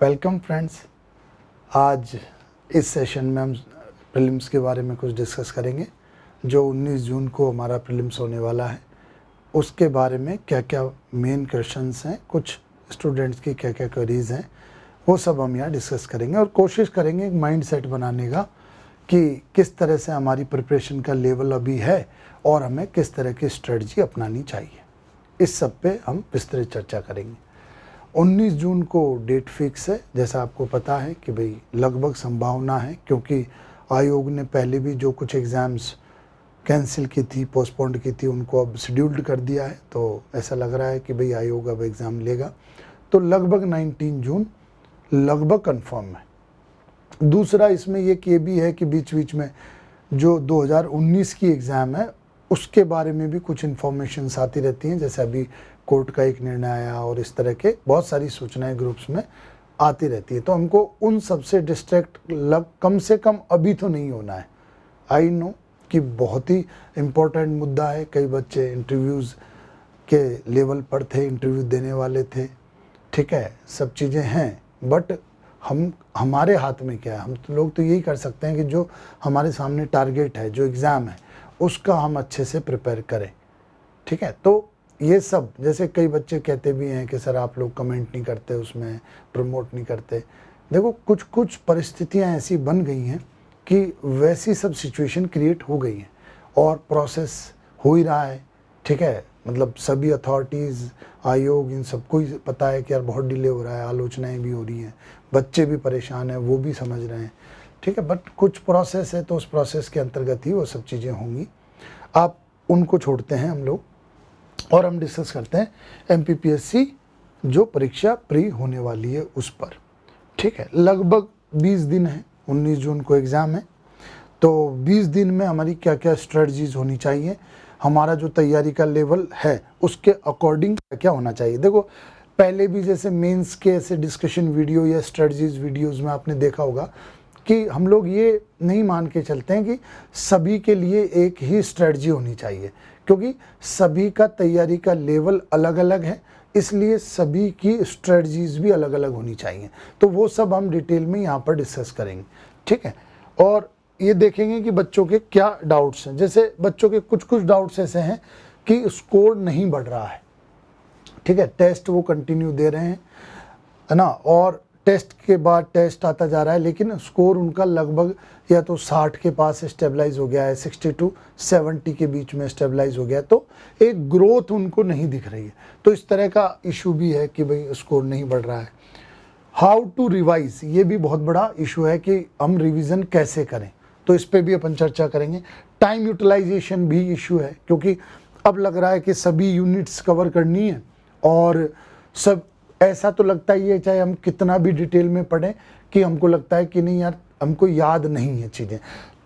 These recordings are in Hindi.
Welcome friends. आज इस सेशन में हम प्रीलिम्स के बारे में कुछ डिस्कस करेंगे। जो 19 जून को हमारा प्रीलिम्स होने वाला है उसके बारे में क्या क्या मेन क्वेश्चंस हैं, कुछ स्टूडेंट्स की क्या क्या क्वेरीज हैं, वो सब हम यहाँ डिस्कस करेंगे और कोशिश करेंगे एक माइंड सेट बनाने का कि किस तरह से हमारी प्रिपरेशन का लेवल अभी है और हमें किस तरह की स्ट्रेटजी अपनानी चाहिए। इस सब पे हम विस्तृत चर्चा करेंगे। 19 जून को डेट फिक्स है, जैसा आपको पता है कि भाई लगभग संभावना है, क्योंकि आयोग ने पहले भी जो कुछ एग्ज़ाम्स कैंसिल की थी, पोस्टपोन्ड की थी, उनको अब शेड्यूल्ड कर दिया है। तो ऐसा लग रहा है कि भाई आयोग अब एग्ज़ाम लेगा, तो लगभग 19 जून लगभग कंफर्म है। दूसरा इसमें ये भी है कि बीच बीच में जो 2019 की एग्ज़ाम है उसके बारे में भी कुछ इन्फॉर्मेशंस आती रहती हैं, जैसे अभी कोर्ट का एक निर्णय आया और इस तरह के बहुत सारी सूचनाएं ग्रुप्स में आती रहती है। तो हमको उन सब से डिस्ट्रैक्ट कम से कम अभी तो नहीं होना है। आई नो कि बहुत ही इम्पोर्टेंट मुद्दा है, कई बच्चे इंटरव्यूज़ के लेवल पर थे, इंटरव्यू देने वाले थे, ठीक है, सब चीज़ें हैं, बट हमारे हाथ में क्या है। हम तो लोग तो यही कर सकते हैं कि जो हमारे सामने टारगेट है, जो एग्ज़ाम है, उसका हम अच्छे से प्रिपेयर करें, ठीक है। तो ये सब, जैसे कई बच्चे कहते भी हैं कि सर आप लोग कमेंट नहीं करते, उसमें प्रमोट नहीं करते। देखो, कुछ कुछ परिस्थितियां ऐसी बन गई हैं कि वैसी सब सिचुएशन क्रिएट हो गई हैं और प्रोसेस हो ही रहा है, ठीक है। मतलब सभी अथॉरिटीज़, आयोग, इन सबको ही पता है कि यार बहुत डिले हो रहा है, आलोचनाएं भी हो रही हैं, बच्चे भी परेशान हैं, वो भी समझ रहे हैं, ठीक है। बट कुछ प्रोसेस है तो उस प्रोसेस के अंतर्गत ही वो सब चीज़ें होंगी। आप उनको छोड़ते हैं हम लोग और हम डिस्कस करते हैं MPPSC जो परीक्षा प्री होने वाली है उस पर, ठीक है। लगभग 20 दिन है, 19 जून को एग्ज़ाम है, तो 20 दिन में हमारी क्या क्या स्ट्रेटजीज होनी चाहिए, हमारा जो तैयारी का लेवल है उसके अकॉर्डिंग क्या क्या होना चाहिए। देखो, पहले भी जैसे मेंस के ऐसे डिस्कशन वीडियो या स्ट्रेटजीज वीडियोज़ में आपने देखा होगा कि हम लोग ये नहीं मान के चलते हैं कि सभी के लिए एक ही स्ट्रेटजी होनी चाहिए, क्योंकि सभी का तैयारी का लेवल अलग अलग है, इसलिए सभी की स्ट्रेटजीज भी अलग अलग होनी चाहिए। तो वो सब हम डिटेल में यहाँ पर डिस्कस करेंगे, ठीक है। और ये देखेंगे कि बच्चों के क्या डाउट्स हैं। जैसे बच्चों के कुछ कुछ डाउट्स ऐसे हैं कि स्कोर नहीं बढ़ रहा है, ठीक है, टेस्ट वो कंटिन्यू दे रहे हैं, है ना, और टेस्ट के बाद टेस्ट आता जा रहा है, लेकिन स्कोर उनका लगभग या तो 60 के पास स्टेबलाइज हो गया है, 60 to 70 के बीच में स्टेबलाइज हो गया, तो एक ग्रोथ उनको नहीं दिख रही है। तो इस तरह का इशू भी है कि भाई स्कोर नहीं बढ़ रहा है। हाउ टू रिवाइज, ये भी बहुत बड़ा इशू है कि हम रिवीजन कैसे करें, तो इस पर भी अपन चर्चा करेंगे। टाइम यूटिलाइजेशन भी इशू है, क्योंकि अब लग रहा है कि सभी यूनिट्स कवर करनी है और सब, ऐसा तो लगता ही है चाहे हम कितना भी डिटेल में पढ़ें कि हमको लगता है कि नहीं यार हमको याद नहीं है चीज़ें।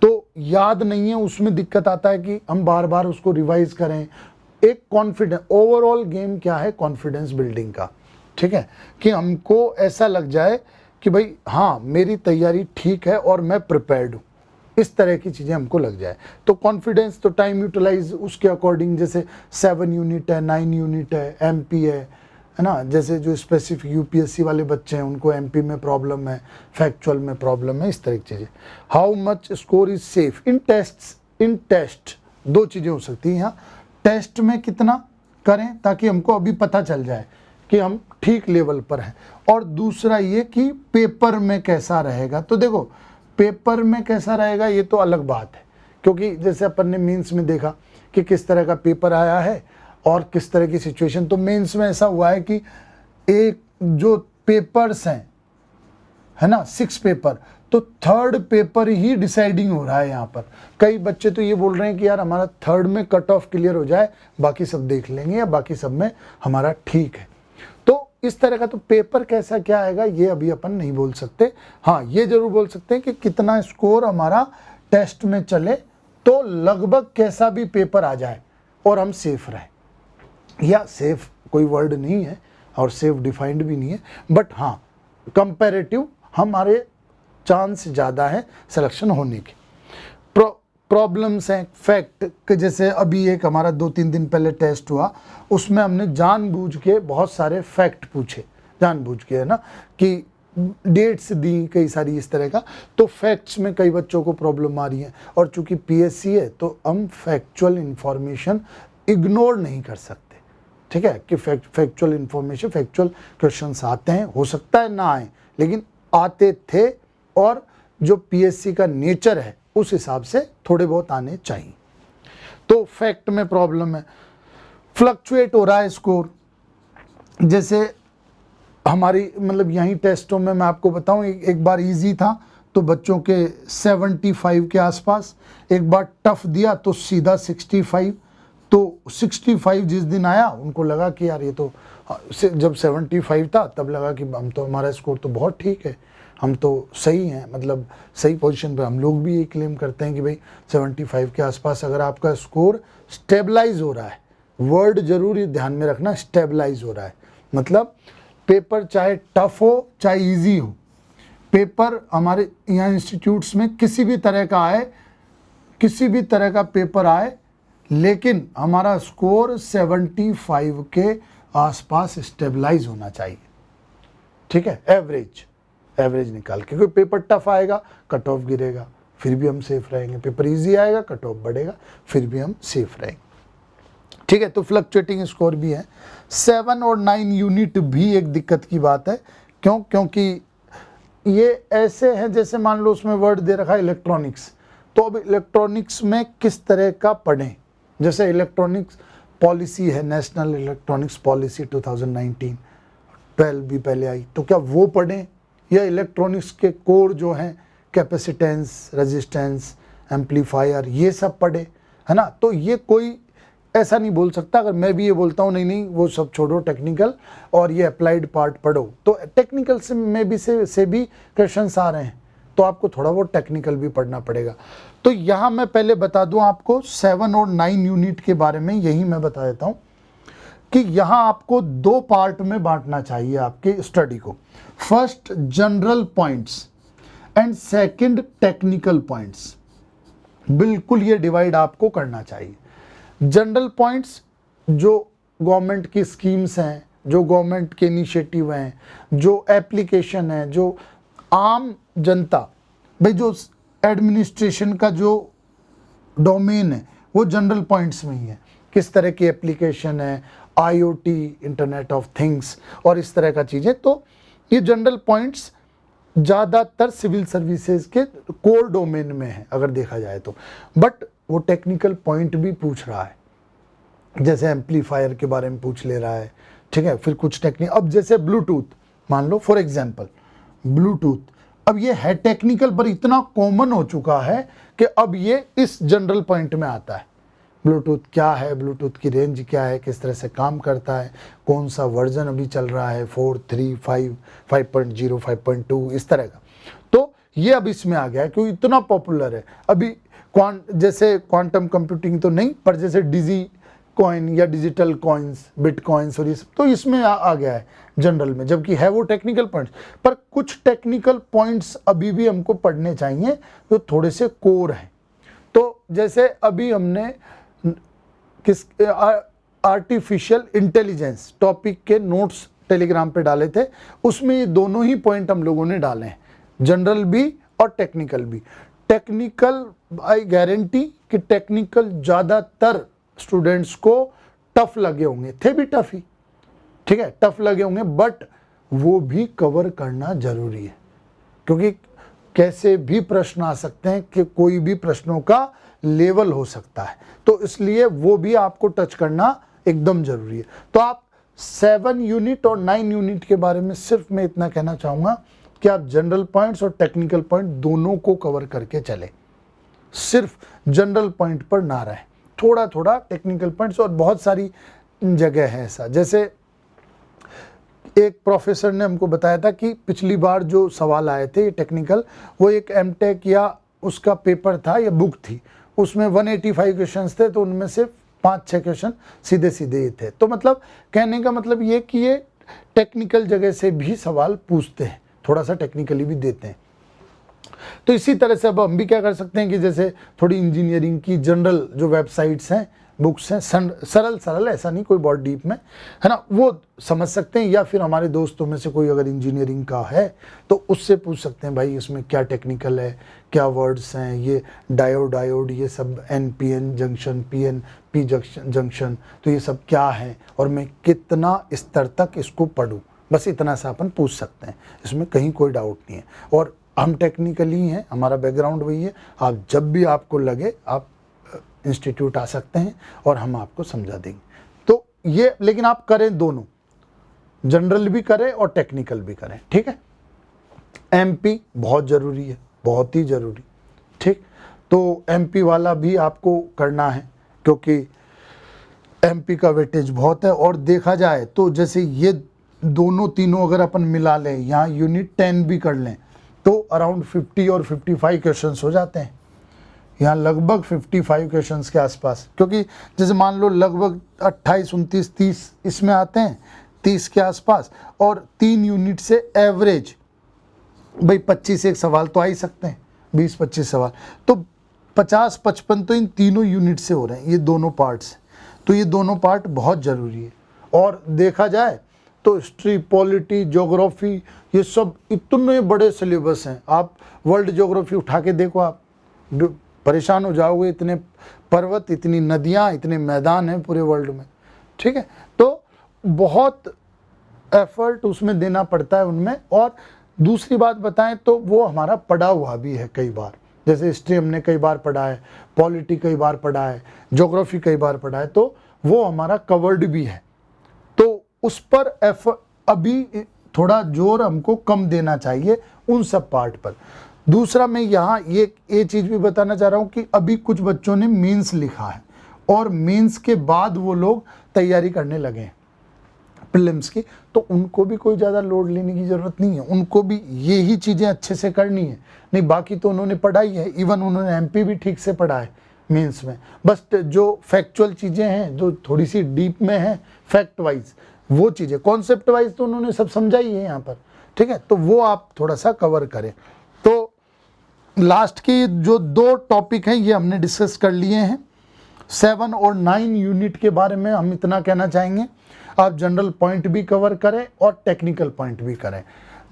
तो याद नहीं है, उसमें दिक्कत आता है कि हम बार बार उसको रिवाइज करें। एक कॉन्फिडेंस, ओवरऑल गेम क्या है, कॉन्फिडेंस बिल्डिंग का, ठीक है, कि हमको ऐसा लग जाए कि भाई हाँ मेरी तैयारी ठीक है और मैं प्रिपेयर्ड हूँ, इस तरह की चीज़ें हमको लग जाए। तो कॉन्फिडेंस, तो टाइम यूटिलाइज उसके अकॉर्डिंग, जैसे 7 यूनिट है, 9 यूनिट है, MP है ना। जैसे जो स्पेसिफिक UPSC वाले बच्चे हैं उनको MP में प्रॉब्लम है, फैक्चुअल में प्रॉब्लम है, इस तरह की चीज़ें। How much score is safe in test. In test दो चीज़ें हो सकती हैं यहाँ, टेस्ट में कितना करें ताकि हमको अभी पता चल जाए कि हम ठीक लेवल पर हैं, और दूसरा ये कि पेपर में कैसा रहेगा। तो देखो, पेपर में कैसा रहेगा ये तो अलग बात है, क्योंकि जैसे अपन ने मेंस में देखा कि किस तरह का पेपर आया है और किस तरह की सिचुएशन। तो मेंस में ऐसा हुआ है कि एक जो पेपर्स हैं, है ना, 6 पेपर, तो 3rd पेपर ही डिसाइडिंग हो रहा है यहाँ पर। कई बच्चे तो ये बोल रहे हैं कि यार हमारा 3rd में कट ऑफ क्लियर हो जाए, बाकी सब देख लेंगे, या बाकी सब में हमारा ठीक है। तो इस तरह का तो पेपर कैसा क्या आएगा ये अभी अपन नहीं बोल सकते। हाँ, ये जरूर बोल सकते हैं कि कितना स्कोर हमारा टेस्ट में चले तो लगभग कैसा भी पेपर आ जाए और हम सेफ रहें। या सेफ कोई वर्ड नहीं है और सेफ डिफाइंड भी नहीं है, बट हाँ कंपैरेटिव हमारे चांस ज़्यादा है सिलेक्शन होने के। प्रॉब्लम्स हैं, फैक्ट कि जैसे अभी एक हमारा 2-3 दिन पहले टेस्ट हुआ, उसमें हमने जानबूझ के बहुत सारे फैक्ट पूछे, जानबूझ के, है ना, कि डेट्स दी कई सारी इस तरह का, तो फैक्ट्स में कई बच्चों को प्रॉब्लम आ रही है। और चूंकि पीएससी है तो हम फैक्चुअल इंफॉर्मेशन इग्नोर नहीं कर सकते, ठीक है, कि फैक्चुअल इंफॉर्मेशन, फैक्चुअल क्वेश्चंस आते हैं, हो सकता है ना आए, लेकिन आते थे, और जो पीएससी का नेचर है उस हिसाब से थोड़े बहुत आने चाहिए। तो फैक्ट में प्रॉब्लम है, फ्लक्चुएट हो रहा है स्कोर। जैसे हमारी मतलब यहीं टेस्टों में मैं आपको बताऊं, एक बार इजी था तो बच्चों के 75 के आसपास, एक बार टफ दिया तो सीधा 65। तो 65 जिस दिन आया उनको लगा कि यार ये तो, जब 75 था तब लगा कि हम तो, हमारा स्कोर तो बहुत ठीक है, हम तो सही हैं, मतलब सही पोजीशन पे। हम लोग भी ये क्लेम करते हैं कि भाई 75 के आसपास अगर आपका स्कोर स्टेबलाइज हो रहा है, वर्ड जरूर ये ध्यान में रखना, स्टेबलाइज हो रहा है, मतलब पेपर चाहे टफ हो चाहे इजी हो, पेपर हमारे यहाँ इंस्टीट्यूट्स में किसी भी तरह का आए, किसी भी तरह का पेपर आए, लेकिन हमारा स्कोर 75 के आसपास स्टेबलाइज होना चाहिए, ठीक है, एवरेज निकाल के। कोई पेपर टफ आएगा कट ऑफ गिरेगा, फिर भी हम सेफ रहेंगे, पेपर इजी आएगा कट ऑफ बढ़ेगा, फिर भी हम सेफ रहेंगे, ठीक है। तो फ्लक्चुएटिंग स्कोर भी है। 7 और 9 यूनिट भी एक दिक्कत की बात है, क्यों? क्योंकि ये ऐसे हैं जैसे मान लो उसमें वर्ड दे रखा है इलेक्ट्रॉनिक्स, तो अब इलेक्ट्रॉनिक्स में किस तरह का पढ़ें? जैसे इलेक्ट्रॉनिक्स पॉलिसी है, नेशनल इलेक्ट्रॉनिक्स पॉलिसी 2019, 12 भी पहले आई, तो क्या वो पढ़ें, या इलेक्ट्रॉनिक्स के कोर जो हैं कैपेसिटेंस, रेजिस्टेंस, एम्पलीफायर, ये सब पढ़े, है ना? तो ये कोई ऐसा नहीं बोल सकता। अगर मैं भी ये बोलता हूँ नहीं वो सब छोड़ो टेक्निकल और ये अप्लाइड पार्ट पढ़ो, तो टेक्निकल से में भी से भी क्वेश्चंस आ रहे हैं, तो आपको थोड़ा बहुत टेक्निकल भी पढ़ना पड़ेगा। तो यहाँ मैं पहले बता दूं आपको 7 और 9 यूनिट के बारे में, यही मैं बता देता हूँ कि यहाँ आपको 2 पार्ट में बांटना चाहिए आपके स्टडी को। First general points and second technical points, बिल्कुल ये डिवाइड आपको करना चाहिए। जनरल पॉइंट्स जो गवर्नमेंट की स्कीम्स हैं, जो गवर्नमेंट के इनिशिएटिव हैं, जो एप्लीकेशन है, जो आम जनता, भाई जो एडमिनिस्ट्रेशन का जो डोमेन है वो जनरल पॉइंट्स में ही है। किस तरह की एप्लीकेशन है, आईओटी, इंटरनेट ऑफ थिंग्स और इस तरह का चीज़ें, तो ये जनरल पॉइंट्स ज़्यादातर सिविल सर्विसेज के कोर डोमेन में है अगर देखा जाए तो। बट वो टेक्निकल पॉइंट भी पूछ रहा है, जैसे एम्पलीफायर के बारे में पूछ ले रहा है, ठीक है, फिर कुछ टेक्निक, अब जैसे ब्लूटूथ मान लो फॉर एग्जांपल, ब्लूटूथ अब ये है टेक्निकल पर इतना कॉमन हो चुका है कि अब ये इस जनरल पॉइंट में आता है। ब्लूटूथ क्या है, ब्लूटूथ की रेंज क्या है, किस तरह से काम करता है, कौन सा वर्जन अभी चल रहा है, 4, 3, 5, 5.0, 5.2, इस तरह का। तो ये अब इसमें आ गया है क्योंकि इतना पॉपुलर है। अभी जैसे क्वांटम कंप्यूटिंग तो नहीं, पर जैसे डिजी कॉइन या डिजिटल कॉइन्स, बिटकॉइन्स और ये सब, तो इसमें आ गया है जनरल में, जबकि है वो टेक्निकल पॉइंट्स। पर कुछ टेक्निकल पॉइंट्स अभी भी हमको पढ़ने चाहिए जो थोड़े से कोर हैं। तो जैसे अभी हमने आर्टिफिशियल इंटेलिजेंस टॉपिक के नोट्स टेलीग्राम पे डाले थे, उसमें ये दोनों ही पॉइंट हम लोगों ने डाले हैं, जनरल भी और टेक्निकल भी। टेक्निकल आई गारंटी कि टेक्निकल ज़्यादातर स्टूडेंट्स को टफ लगे होंगे, थे भी टफ ही, ठीक है, टफ लगे होंगे, बट वो भी कवर करना जरूरी है क्योंकि कैसे भी प्रश्न आ सकते हैं कि कोई भी प्रश्नों का लेवल हो सकता है, तो इसलिए वो भी आपको टच करना एकदम जरूरी है। तो आप 7 यूनिट और 9 यूनिट के बारे में सिर्फ मैं इतना कहना चाहूँगा कि आप जनरल पॉइंट्स और टेक्निकल पॉइंट दोनों को कवर करके चले, सिर्फ जनरल पॉइंट पर ना रहे, थोड़ा थोड़ा टेक्निकल पॉइंट्स। और बहुत सारी जगह है ऐसा, जैसे एक प्रोफेसर ने हमको बताया था कि पिछली बार जो सवाल आए थे टेक्निकल, वो एक एमटेक या उसका पेपर था या बुक थी, उसमें 185 क्वेश्चंस थे, तो उनमें से 5-6 क्वेश्चन सीधे सीधे ही थे। तो मतलब कहने का मतलब ये कि ये टेक्निकल जगह से भी सवाल पूछते हैं, थोड़ा सा टेक्निकली भी देते हैं। तो इसी तरह से अब हम भी क्या कर सकते हैं कि जैसे थोड़ी इंजीनियरिंग की जनरल जो वेबसाइट्स हैं बुक्स हैं, सरल सरल, ऐसा नहीं कोई बहुत डीप में, है ना, वो समझ सकते हैं। या फिर हमारे दोस्तों में से कोई अगर इंजीनियरिंग का है तो उससे पूछ सकते हैं, भाई इसमें क्या टेक्निकल है, क्या वर्ड्स हैं, ये डायोड ये सब NPN जंक्शन, PNP जंक्शन, तो ये सब क्या है और मैं कितना स्तर तक इसको पढूं, बस इतना सा अपन पूछ सकते हैं, इसमें कहीं कोई डाउट नहीं है। और हम टेक्निकली हैं, हमारा बैकग्राउंड वही है, आप जब भी आपको लगे आप इंस्टीट्यूट आ सकते हैं और हम आपको समझा देंगे। तो ये, लेकिन आप करें दोनों, जनरल भी करें और टेक्निकल भी करें, ठीक है। MP बहुत ज़रूरी है, बहुत ही ज़रूरी, ठीक। तो MP वाला भी आपको करना है क्योंकि MP का वेटेज बहुत है। और देखा जाए तो जैसे ये दोनों तीनों अगर अपन मिला लें, यहाँ यूनिट 10 भी कर लें तो अराउंड 50 और 55 क्वेश्चंस हो जाते हैं। यहाँ लगभग 55 क्वेश्चंस के आसपास, क्योंकि जैसे मान लो लगभग 28, 29, 30 इसमें आते हैं, 30 के आसपास, और 3 यूनिट से एवरेज भाई 25 एक सवाल तो आ ही सकते हैं, 20-25 सवाल, तो 50-55 तो इन तीनों यूनिट से हो रहे हैं, ये दोनों पार्ट्स। तो ये दोनों पार्ट बहुत ज़रूरी है। और देखा जाए तो हिस्ट्री, पॉलिटी, ज्योग्राफी, ये सब इतने बड़े सिलेबस हैं। आप वर्ल्ड ज्योग्राफी उठा के देखो, आप परेशान हो जाओगे, इतने पर्वत, इतनी नदियाँ, इतने मैदान हैं पूरे वर्ल्ड में, ठीक है। तो बहुत एफर्ट उसमें देना पड़ता है उनमें। और दूसरी बात बताएं तो वो हमारा पढ़ा हुआ भी है कई बार, जैसे हिस्ट्री हमने कई बार पढ़ा है, पॉलिटी कई बार पढ़ा है, ज्योग्राफी कई बार पढ़ा है, तो वो हमारा कवर्ड भी है। तो उस पर अभी थोड़ा जोर हमको कम देना चाहिए उन सब पार्ट पर। दूसरा, मैं यहाँ ये चीज़ भी बताना चाह रहा हूँ कि अभी कुछ बच्चों ने मेंस लिखा है और मेंस के बाद वो लोग तैयारी करने लगे हैं प्रीलिम्स की, तो उनको भी कोई ज़्यादा लोड लेने की ज़रूरत नहीं है, उनको भी यही चीज़ें अच्छे से करनी है। नहीं, बाकी तो उन्होंने पढ़ाई है, इवन उन्होंने MP भी ठीक से पढ़ा है मेंस में, बस जो फैक्चुअल चीज़ें हैं जो थोड़ी सी डीप में हैं फैक्ट वाइज, वो चीज़ें, कॉन्सेप्ट वाइज तो उन्होंने सब समझाई है यहाँ पर, ठीक है। तो वो आप थोड़ा सा कवर करें। तो लास्ट की जो 2 टॉपिक हैं ये हमने डिस्कस कर लिए हैं। 7 और 9 यूनिट के बारे में हम इतना कहना चाहेंगे, आप जनरल पॉइंट भी कवर करें और टेक्निकल पॉइंट भी करें।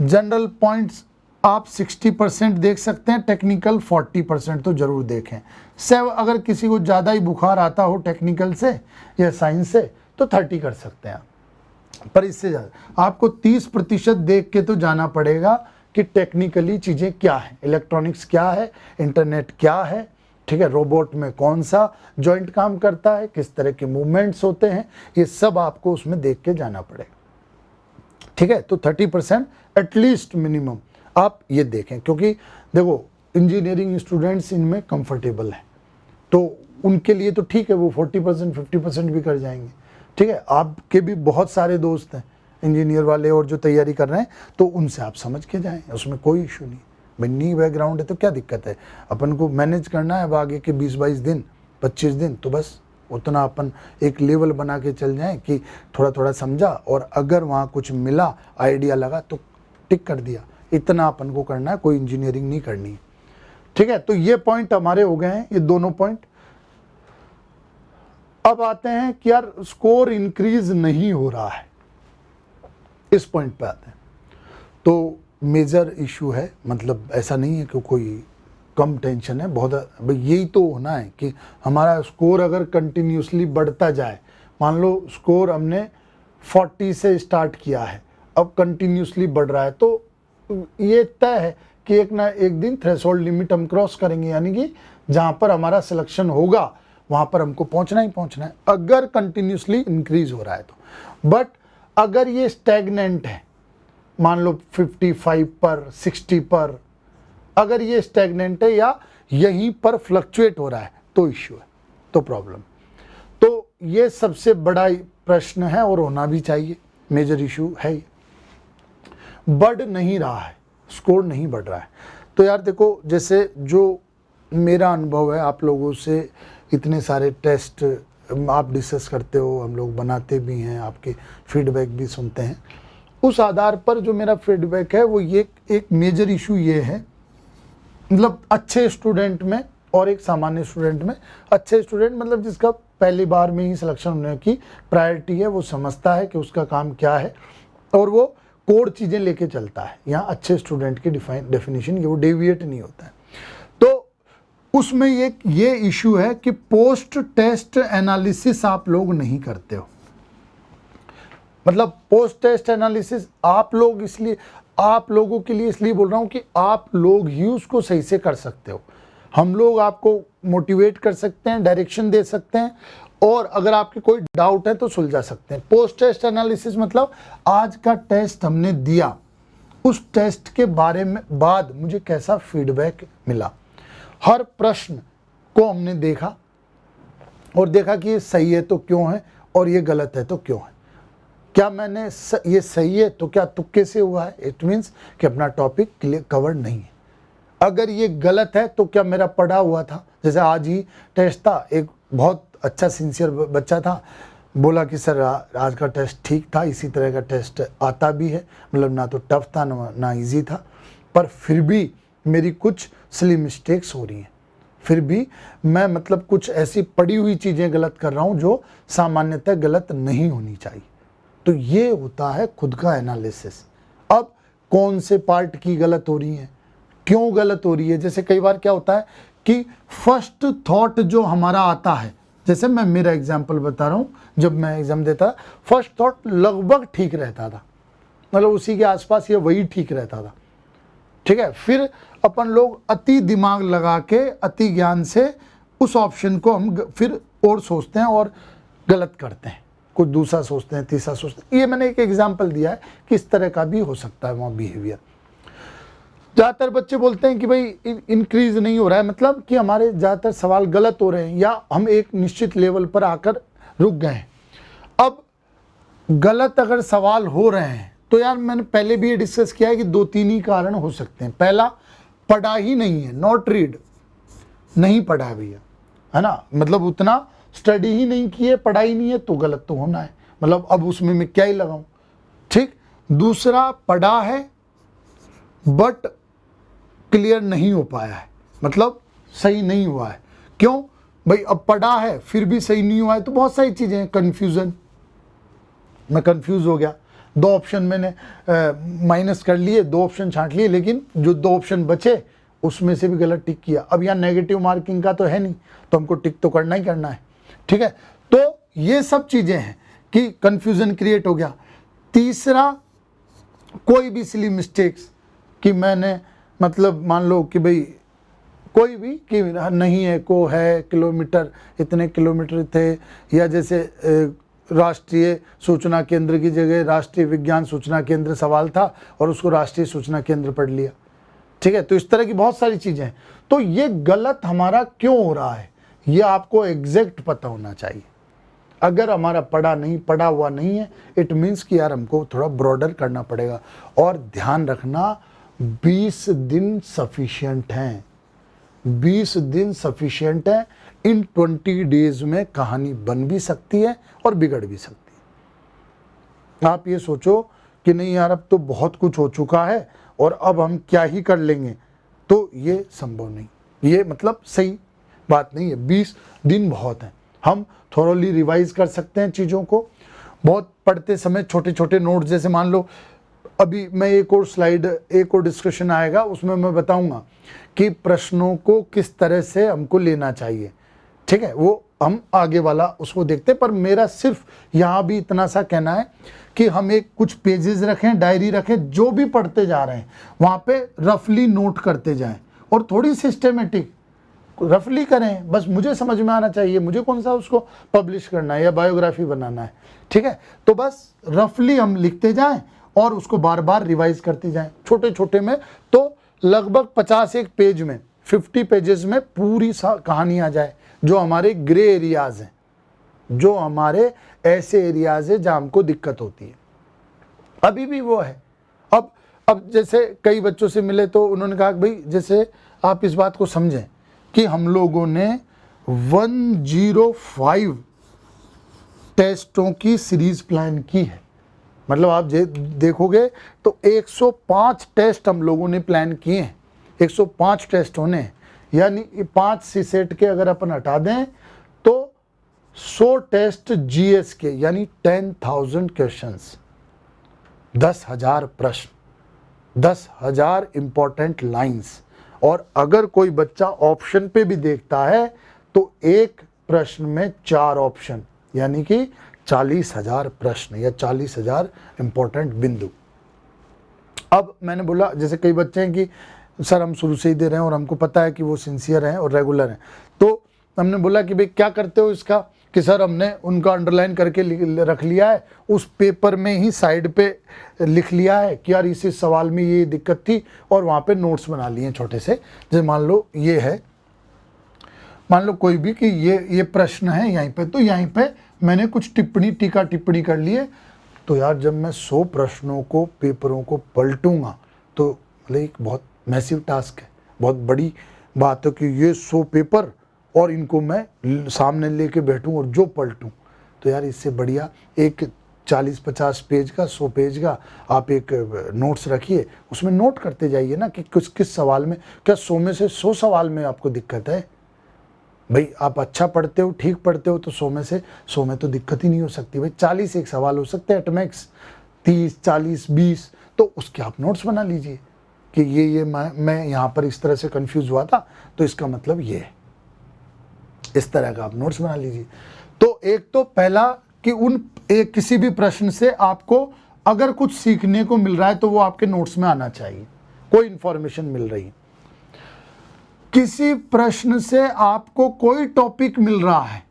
जनरल पॉइंट्स आप 60% देख सकते हैं, टेक्निकल 40% तो ज़रूर देखें। अगर किसी को ज़्यादा ही बुखार आता हो टेक्निकल से या साइंस से तो 30 कर सकते हैं आप, पर इससे ज़्यादा आपको 30% देख के तो जाना पड़ेगा कि टेक्निकली चीज़ें क्या है, इलेक्ट्रॉनिक्स क्या है, इंटरनेट क्या है, ठीक है, रोबोट में कौन सा जॉइंट काम करता है, किस तरह के मूवमेंट्स होते हैं, ये सब आपको उसमें देख के जाना पड़ेगा, ठीक है। तो 30% एटलीस्ट मिनिमम आप ये देखें, क्योंकि देखो इंजीनियरिंग स्टूडेंट्स इनमें कंफर्टेबल हैं, तो उनके लिए तो ठीक है, वो 40% 50% भी कर जाएंगे, ठीक है। आपके भी बहुत सारे दोस्त हैं इंजीनियर वाले और जो तैयारी कर रहे हैं, तो उनसे आप समझ के जाएं, उसमें कोई इशू नहीं। बन्नी बैकग्राउंड है तो क्या दिक्कत है, अपन को मैनेज करना है अब आगे के 20-22 दिन 25 दिन, तो बस उतना अपन एक लेवल बना के चल जाएं कि थोड़ा थोड़ा समझा और अगर वहाँ कुछ मिला, आइडिया लगा तो टिक कर दिया, इतना अपन को करना है, कोई इंजीनियरिंग नहीं करनी है, ठीक है। तो ये पॉइंट हमारे हो गए हैं, ये दोनों पॉइंट। अब आते हैं कि यार स्कोर इंक्रीज नहीं हो रहा है, इस पॉइंट पे आते हैं। तो मेजर इशू है, मतलब ऐसा नहीं है कि कोई कम टेंशन है, बहुत भाई यही तो होना है कि हमारा स्कोर अगर कंटिन्यूसली बढ़ता जाए, मान लो स्कोर हमने 40 से स्टार्ट किया है, अब कंटिन्यूसली बढ़ रहा है, तो ये तय है कि एक ना एक दिन थ्रेशोल्ड लिमिट हम क्रॉस करेंगे, यानी कि जहाँ पर हमारा सिलेक्शन होगा वहाँ पर हमको पहुँचना ही पहुँचना है, अगर कंटिन्यूसली इंक्रीज हो रहा है तो। बट अगर ये स्टैग्नेंट है, मान लो 55 पर 60 पर, अगर ये स्टैग्नेंट है या यहीं पर फ्लक्चुएट हो रहा है तो इश्यू है, तो प्रॉब्लम। तो ये सबसे बड़ा प्रश्न है और होना भी चाहिए, मेजर इशू है ये। बढ़ नहीं रहा है, स्कोर नहीं बढ़ रहा है। तो यार देखो, जैसे जो मेरा अनुभव है, आप लोगों से इतने सारे टेस्ट आप डिस्कस करते हो, हम लोग बनाते भी हैं, आपके फीडबैक भी सुनते हैं, उस आधार पर जो मेरा फीडबैक है वो ये एक मेजर इशू ये है, मतलब अच्छे स्टूडेंट में और एक सामान्य स्टूडेंट में। अच्छे स्टूडेंट मतलब जिसका पहली बार में ही सिलेक्शन होने की प्रायोरिटी है, वो समझता है कि उसका काम क्या है और वो कोड चीज़ें लेके चलता है। यहाँ अच्छे स्टूडेंट की डेफिनेशन ये वो डेविएट नहीं होता है। तो उसमें ये इशू है कि पोस्ट टेस्ट एनालिसिस आप लोग नहीं करते हो। मतलब पोस्ट टेस्ट एनालिसिस आप लोगों के लिए इसलिए बोल रहा हूँ कि आप लोग ही उसको सही से कर सकते हो। हम लोग आपको मोटिवेट कर सकते हैं, डायरेक्शन दे सकते हैं, और अगर आपके कोई डाउट है तो सुलझा सकते हैं। पोस्ट टेस्ट एनालिसिस मतलब आज का टेस्ट हमने दिया, उस टेस्ट के बारे में बाद मुझे कैसा फीडबैक मिला, हर प्रश्न को हमने देखा और देखा कि ये सही है तो क्यों है और ये गलत है तो क्यों है। क्या मैंने ये सही है तो क्या तुक्के से हुआ है, इट मीन्स कि अपना टॉपिक क्लियर कवर नहीं है। अगर ये गलत है तो क्या मेरा पढ़ा हुआ था। जैसे आज ही बेस्ट था, एक बहुत अच्छा सिंसियर बच्चा था, बोला कि सर आज का टेस्ट ठीक था, इसी तरह का टेस्ट आता भी है, मतलब ना तो टफ था ना इजी था, पर फिर भी मेरी कुछ सिली मिस्टेक्स हो रही हैं, फिर भी मैं मतलब कुछ ऐसी पड़ी हुई चीज़ें गलत कर रहा हूँ जो सामान्यतः गलत नहीं होनी चाहिए। तो ये होता है खुद का एनालिसिस। अब कौन से पार्ट की गलत हो रही है, क्यों गलत हो रही है। जैसे कई बार क्या होता है कि फर्स्ट थॉट जो हमारा आता है, जैसे मैं मेरा एग्जांपल बता रहा हूँ, जब मैं एग्जाम देता फर्स्ट थॉट लगभग ठीक रहता था, मतलब उसी के आसपास ये वही ठीक रहता था, ठीक है। फिर अपन लोग अति दिमाग लगा के अति ज्ञान से उस ऑप्शन को हम फिर और सोचते हैं और गलत करते हैं, कुछ दूसरा सोचते हैं, तीसरा सोचते हैं। ये मैंने एक एग्जांपल दिया है कि इस तरह का भी हो सकता है वहाँ बिहेवियर। ज़्यादातर बच्चे बोलते हैं कि भाई इंक्रीज नहीं हो रहा है, मतलब कि हमारे ज़्यादातर सवाल गलत हो रहे हैं या हम एक निश्चित लेवल पर आकर रुक गए हैं। अब गलत अगर सवाल हो रहे हैं तो यार मैंने पहले भी ये डिस्कस किया है कि 2-3 ही कारण हो सकते हैं। पहला, पढ़ा ही नहीं है, नॉट रीड, नहीं पढ़ा है भैया, है ना, मतलब उतना स्टडी ही नहीं की है, पढ़ाई नहीं है तो गलत तो होना है, मतलब अब उसमें मैं क्या ही लगाऊं, ठीक। दूसरा, पढ़ा है बट क्लियर नहीं हो पाया है, मतलब सही नहीं हुआ है। क्यों भाई, अब पढ़ा है फिर भी सही नहीं हुआ है तो बहुत सारी चीज़ें हैं, कन्फ्यूज़न, मैं कंफ्यूज हो गया, 2 ऑप्शन मैंने माइनस कर लिए, 2 ऑप्शन छांट लिए, लेकिन जो 2 ऑप्शन बचे उसमें से भी गलत टिक किया। अब यहाँ नेगेटिव मार्किंग का तो है नहीं, तो हमको टिक तो करना ही करना है, ठीक है। तो ये सब चीज़ें हैं कि कन्फ्यूज़न क्रिएट हो गया। तीसरा, कोई भी सिली मिस्टेक्स कि मैंने मतलब मान लो कि भाई कोई भी कि नहीं है, को है, किलोमीटर इतने किलोमीटर थे, या जैसे राष्ट्रीय सूचना केंद्र की जगह राष्ट्रीय विज्ञान सूचना केंद्र सवाल था और उसको राष्ट्रीय सूचना केंद्र पढ़ लिया, ठीक है। तो इस तरह की बहुत सारी चीज़ें हैं। तो ये गलत हमारा क्यों हो रहा है ये आपको एग्जैक्ट पता होना चाहिए। अगर हमारा पढ़ा हुआ नहीं है, इट मीन्स कि यार हमको थोड़ा ब्रॉडर करना पड़ेगा। और ध्यान रखना, 20 दिन सफिशिएंट हैं, 20 दिन सफिशिएंट है। इन 20 डेज में कहानी बन भी सकती है और बिगड़ भी सकती है। आप ये सोचो कि नहीं यार अब तो बहुत कुछ हो चुका है और अब हम क्या ही कर लेंगे, तो ये संभव नहीं, ये मतलब सही बात नहीं है। 20 दिन बहुत हैं, हम थोरोली रिवाइज कर सकते हैं चीज़ों को। बहुत पढ़ते समय छोटे छोटे नोट्स, जैसे मान लो अभी मैं एक और स्लाइड, एक और डिस्कशन आएगा, उसमें मैं बताऊंगा कि प्रश्नों को किस तरह से हमको लेना चाहिए, ठीक है। वो हम आगे वाला उसको देखते हैं, पर मेरा सिर्फ यहाँ भी इतना सा कहना है कि हम एक कुछ पेजेस रखें, डायरी रखें, जो भी पढ़ते जा रहे हैं वहाँ पे रफली नोट करते जाएं और थोड़ी सिस्टेमेटिक रफली करें। बस मुझे समझ में आना चाहिए, मुझे कौन सा उसको पब्लिश करना है या बायोग्राफी बनाना है, ठीक है। तो बस रफली हम लिखते जाएं और उसको बार बार रिवाइज करते जाएं छोटे छोटे में। तो लगभग 51 पेज में, 50 पेजेस में पूरी कहानी आ जाए, जो हमारे ग्रे एरियाज हैं, जो हमारे ऐसे एरियाज हैं जहाँ हमको दिक्कत होती है, अभी भी वो है। अब जैसे कई बच्चों से मिले तो उन्होंने कहा कि भाई जैसे आप इस बात को समझें कि हम लोगों ने 105 टेस्टों की सीरीज प्लान की है, मतलब आप देखोगे तो 105 टेस्ट हम लोगों ने प्लान किए हैं, 105 टेस्ट होने हैं। यानी 5 सीसेट के अगर अपन हटा दें तो 100 टेस्ट जीएस के, यानी 10,000 क्वेश्चंस, 10,000 प्रश्न, 10,000 इंपॉर्टेंट लाइंस। और अगर कोई बच्चा ऑप्शन पे भी देखता है तो एक प्रश्न में 4 ऑप्शन, यानी कि 40,000 प्रश्न या 40,000 इंपॉर्टेंट बिंदु। अब मैंने बोला, जैसे कई बच्चे हैं कि सर हम शुरू से ही दे रहे हैं और हमको पता है कि वो सिंसियर हैं और रेगुलर हैं, तो हमने बोला कि भाई क्या करते हो इसका, कि सर हमने उनका अंडरलाइन करके रख लिया है, उस पेपर में ही साइड पे लिख लिया है कि यार इस सवाल में ये दिक्कत थी, और वहाँ पे नोट्स बना लिए हैं छोटे से। जैसे मान लो ये है, मान लो कोई भी कि ये प्रश्न है यहीं पे, तो यहीं पे मैंने कुछ टीका टिप्पणी कर लिए। तो यार जब मैं 100 प्रश्नों को, पेपरों को पलटूंगा तो मतलब एक बहुत मैसिव टास्क है, बहुत बड़ी बात है कि ये 100 पेपर और इनको मैं सामने लेके बैठूं और जो पलटूं। तो यार इससे बढ़िया एक 40-50 पेज का, 100 पेज का आप एक नोट्स रखिए, उसमें नोट करते जाइए ना कि किस सवाल में, क्या 100 में से 100 सवाल में आपको दिक्कत है। भाई आप अच्छा पढ़ते हो, ठीक पढ़ते हो, तो 100 में से 100 में तो दिक्कत ही नहीं हो सकती। भाई 40 एक सवाल हो सकते हैं एटमैक्स, 30, 40, 20, तो उसके आप नोट्स बना लीजिए कि ये मैं यहाँ पर इस तरह से कंफ्यूज हुआ था, तो इसका मतलब ये है, इस तरह का आप नोट्स बना लीजिए। तो एक तो पहला कि किसी भी प्रश्न से आपको अगर कुछ सीखने को मिल रहा है तो वो आपके नोट्स में आना चाहिए, कोई इंफॉर्मेशन मिल रही है। किसी प्रश्न से आपको कोई टॉपिक मिल रहा है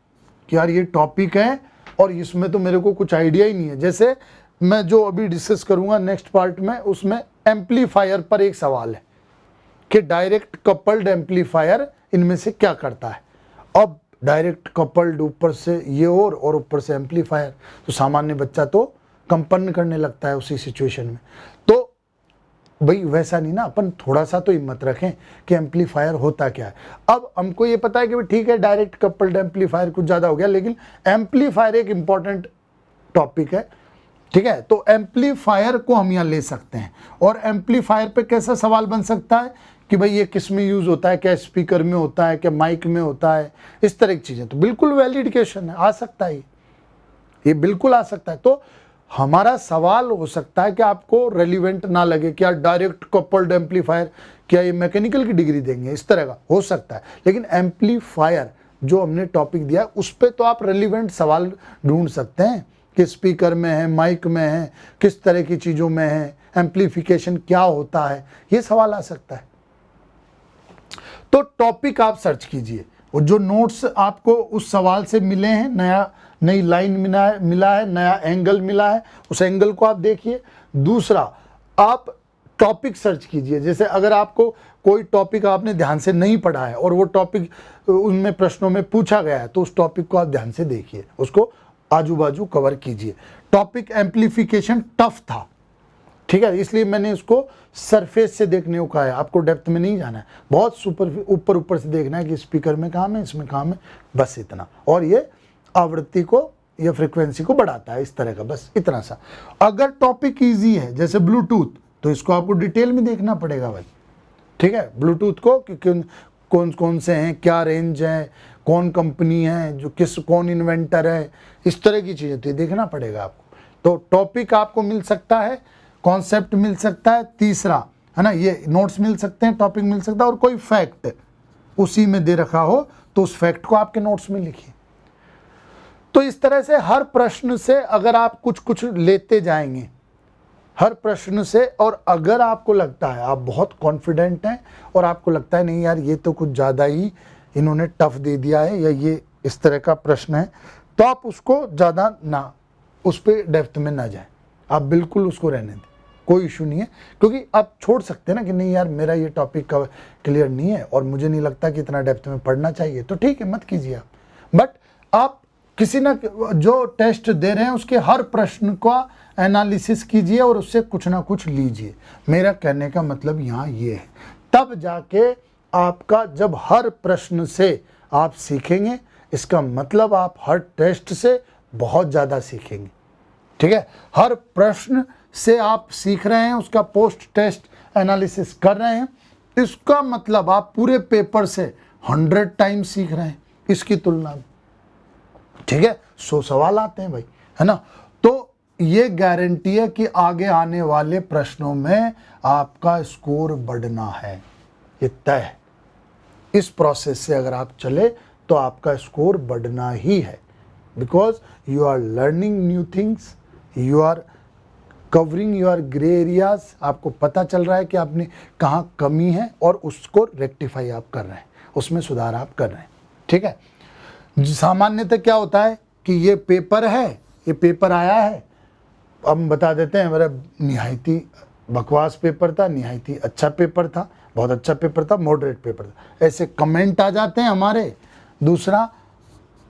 कि यार ये टॉपिक है और इसमें तो मेरे को कुछ आइडिया ही नहीं है, जैसे मैं जो अभी डिस्कस करूंगा नेक्स्ट पार्ट में, उसमें एम्पलीफायर पर एक सवाल है कि डायरेक्ट कपल्ड एम्पलीफायर इनमें से क्या करता है। अब डायरेक्ट कपल्ड ऊपर से ये और ऊपर से एम्पलीफायर, तो सामान्य बच्चा तो कंपन करने लगता है उसी सिचुएशन में। तो भाई वैसा नहीं ना, अपन थोड़ा सा तो हिम्मत रखें कि एम्पलीफायर होता क्या है। अब हमको ये पता है कि ठीक है डायरेक्ट कपल्ड एम्पलीफायर कुछ ज़्यादा हो गया, लेकिन एम्पलीफायर एक इम्पॉर्टेंट टॉपिक है, ठीक है। तो एम्पलीफायर को हम यहाँ ले सकते हैं, और एम्पलीफायर पे कैसा सवाल बन सकता है कि भाई ये किस में यूज़ होता है, क्या स्पीकर में होता है, क्या माइक में होता है, इस तरह की चीज़ें। तो बिल्कुल वैलिड क्वेश्चन है, आ सकता है, ये बिल्कुल आ सकता है। तो हमारा सवाल हो सकता है कि आपको रेलिवेंट ना लगे, क्या डायरेक्ट कपल्ड एम्पलीफायर, क्या ये मैकेनिकल की डिग्री देंगे, इस तरह का हो सकता है। लेकिन एम्पलीफायर जो हमने टॉपिक दिया उस पर तो आप रेलिवेंट सवाल ढूंढ सकते हैं कि स्पीकर में है, माइक में है, किस तरह की चीज़ों में है, एम्पलीफिकेशन क्या होता है, ये सवाल आ सकता है। तो टॉपिक आप सर्च कीजिए, और जो नोट्स आपको उस सवाल से मिले हैं, नई लाइन मिला है, नया एंगल मिला है, उस एंगल को आप देखिए। दूसरा, आप टॉपिक सर्च कीजिए। जैसे अगर आपको कोई टॉपिक आपने ध्यान से नहीं पढ़ा है और वो टॉपिक उनमें प्रश्नों में पूछा गया है, तो उस टॉपिक को आप ध्यान से देखिए, उसको आजू बाजू कवर कीजिए। टॉपिक एम्पलीफिकेशन टफ था, ठीक है, इसलिए मैंने उसको सरफेस से देखने को कहा है, आपको डेप्थ में नहीं जाना है, बहुत ऊपर से देखना है कि स्पीकर में काम है, इसमें काम है, बस इतना। और ये आवृत्ति को या फ्रीक्वेंसी को बढ़ाता है, इस तरह का, बस इतना सा। अगर टॉपिक इजी है जैसे ब्लूटूथ, तो इसको आपको डिटेल में देखना पड़ेगा भाई, ठीक है। ब्लूटूथ को कि कौन से हैं, क्या रेंज है, कौन कंपनी है, कौन इन्वेंटर है, इस तरह की चीज़ें तो देखना पड़ेगा आपको। तो टॉपिक आपको मिल सकता है, कॉन्सेप्ट मिल सकता है, तीसरा है ना ये नोट्स मिल सकते हैं, टॉपिक मिल सकता है, और कोई फैक्ट उसी में दे रखा हो तो उस फैक्ट को आपके नोट्स में लिखिए। तो इस तरह से हर प्रश्न से अगर आप कुछ लेते जाएंगे, हर प्रश्न से, और अगर आपको लगता है आप बहुत कॉन्फिडेंट हैं और आपको लगता है नहीं यार ये तो कुछ ज़्यादा ही इन्होंने टफ दे दिया है, या ये इस तरह का प्रश्न है, तो आप उसको ज़्यादा ना, उस पर डेप्थ में ना जाएं, आप बिल्कुल उसको रहने दें, कोई इशू नहीं है। क्योंकि आप छोड़ सकते हैं ना कि नहीं यार मेरा ये टॉपिक क्लियर नहीं है और मुझे नहीं लगता कि इतना डेप्थ में पढ़ना चाहिए, तो ठीक है मत कीजिए आप। बट आप किसी ना जो टेस्ट दे रहे हैं उसके हर प्रश्न का एनालिसिस कीजिए और उससे कुछ ना कुछ लीजिए। मेरा कहने का मतलब यहाँ ये है, तब जाके आपका, जब हर प्रश्न से आप सीखेंगे, इसका मतलब आप हर टेस्ट से बहुत ज़्यादा सीखेंगे, ठीक है। हर प्रश्न से आप सीख रहे हैं, उसका पोस्ट टेस्ट एनालिसिस कर रहे हैं, इसका मतलब आप पूरे पेपर से 100 टाइम सीख रहे हैं इसकी तुलना में। ठीक है, 100 सवाल आते हैं भाई, है ना। तो ये गारंटी है कि आगे आने वाले प्रश्नों में आपका स्कोर बढ़ना है, ये तय है। इस प्रोसेस से अगर आप चले तो आपका स्कोर बढ़ना ही है, because you are learning new things, you are covering your grey areas. आपको पता चल रहा है कि आपने कहाँ कमी है और उसको रेक्टिफाई आप कर रहे हैं, उसमें सुधार आप कर रहे हैं, ठीक है। सामान्यतः क्या होता है कि ये पेपर है, ये पेपर आया है, हम बता देते हैं मेरा निहायती बकवास पेपर था, निहायती अच्छा पेपर था, बहुत अच्छा पेपर था, मॉडरेट पेपर था, ऐसे कमेंट आ जाते हैं हमारे। दूसरा,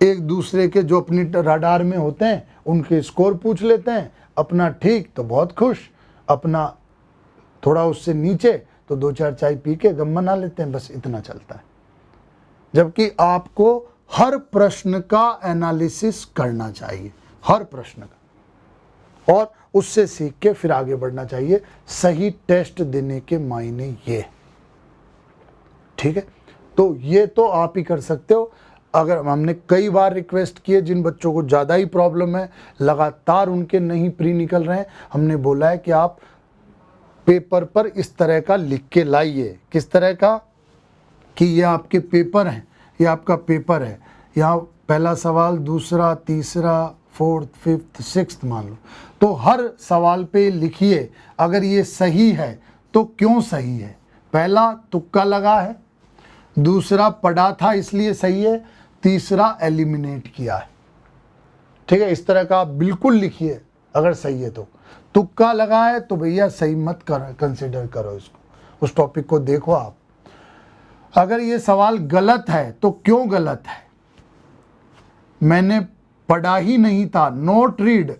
एक दूसरे के जो अपनी रडार में होते हैं उनके स्कोर पूछ लेते हैं, अपना ठीक तो बहुत खुश, अपना थोड़ा उससे नीचे तो 2-4 चाय पी के गम मना लेते हैं, बस इतना चलता है। जबकि आपको हर प्रश्न का एनालिसिस करना चाहिए, हर प्रश्न का, और उससे सीख के फिर आगे बढ़ना चाहिए। सही टेस्ट देने के मायने ये, ठीक है। तो ये तो आप ही कर सकते हो। अगर हमने कई बार रिक्वेस्ट किए, जिन बच्चों को ज़्यादा ही प्रॉब्लम है, लगातार उनके नहीं प्री निकल रहे हैं, हमने बोला है कि आप पेपर पर इस तरह का लिख के लाइए। किस तरह का? कि ये आपके पेपर हैं, ये आपका पेपर है, यहाँ पहला सवाल, दूसरा, तीसरा, फोर्थ, फिफ्थ, सिक्स्थ मान लो, तो हर सवाल पे लिखिए अगर ये सही है तो क्यों सही है। पहला तुक्का लगा है, दूसरा पढ़ा था इसलिए सही है, तीसरा एलिमिनेट किया है, ठीक है। इस तरह का आप बिल्कुल लिखिए अगर सही है तो। तुक्का लगा है तो भैया सही मत कंसिडर करो इसको, उस टॉपिक को देखो आप। अगर ये सवाल गलत है तो क्यों गलत है, मैंने पढ़ा ही नहीं था, नोट रीड,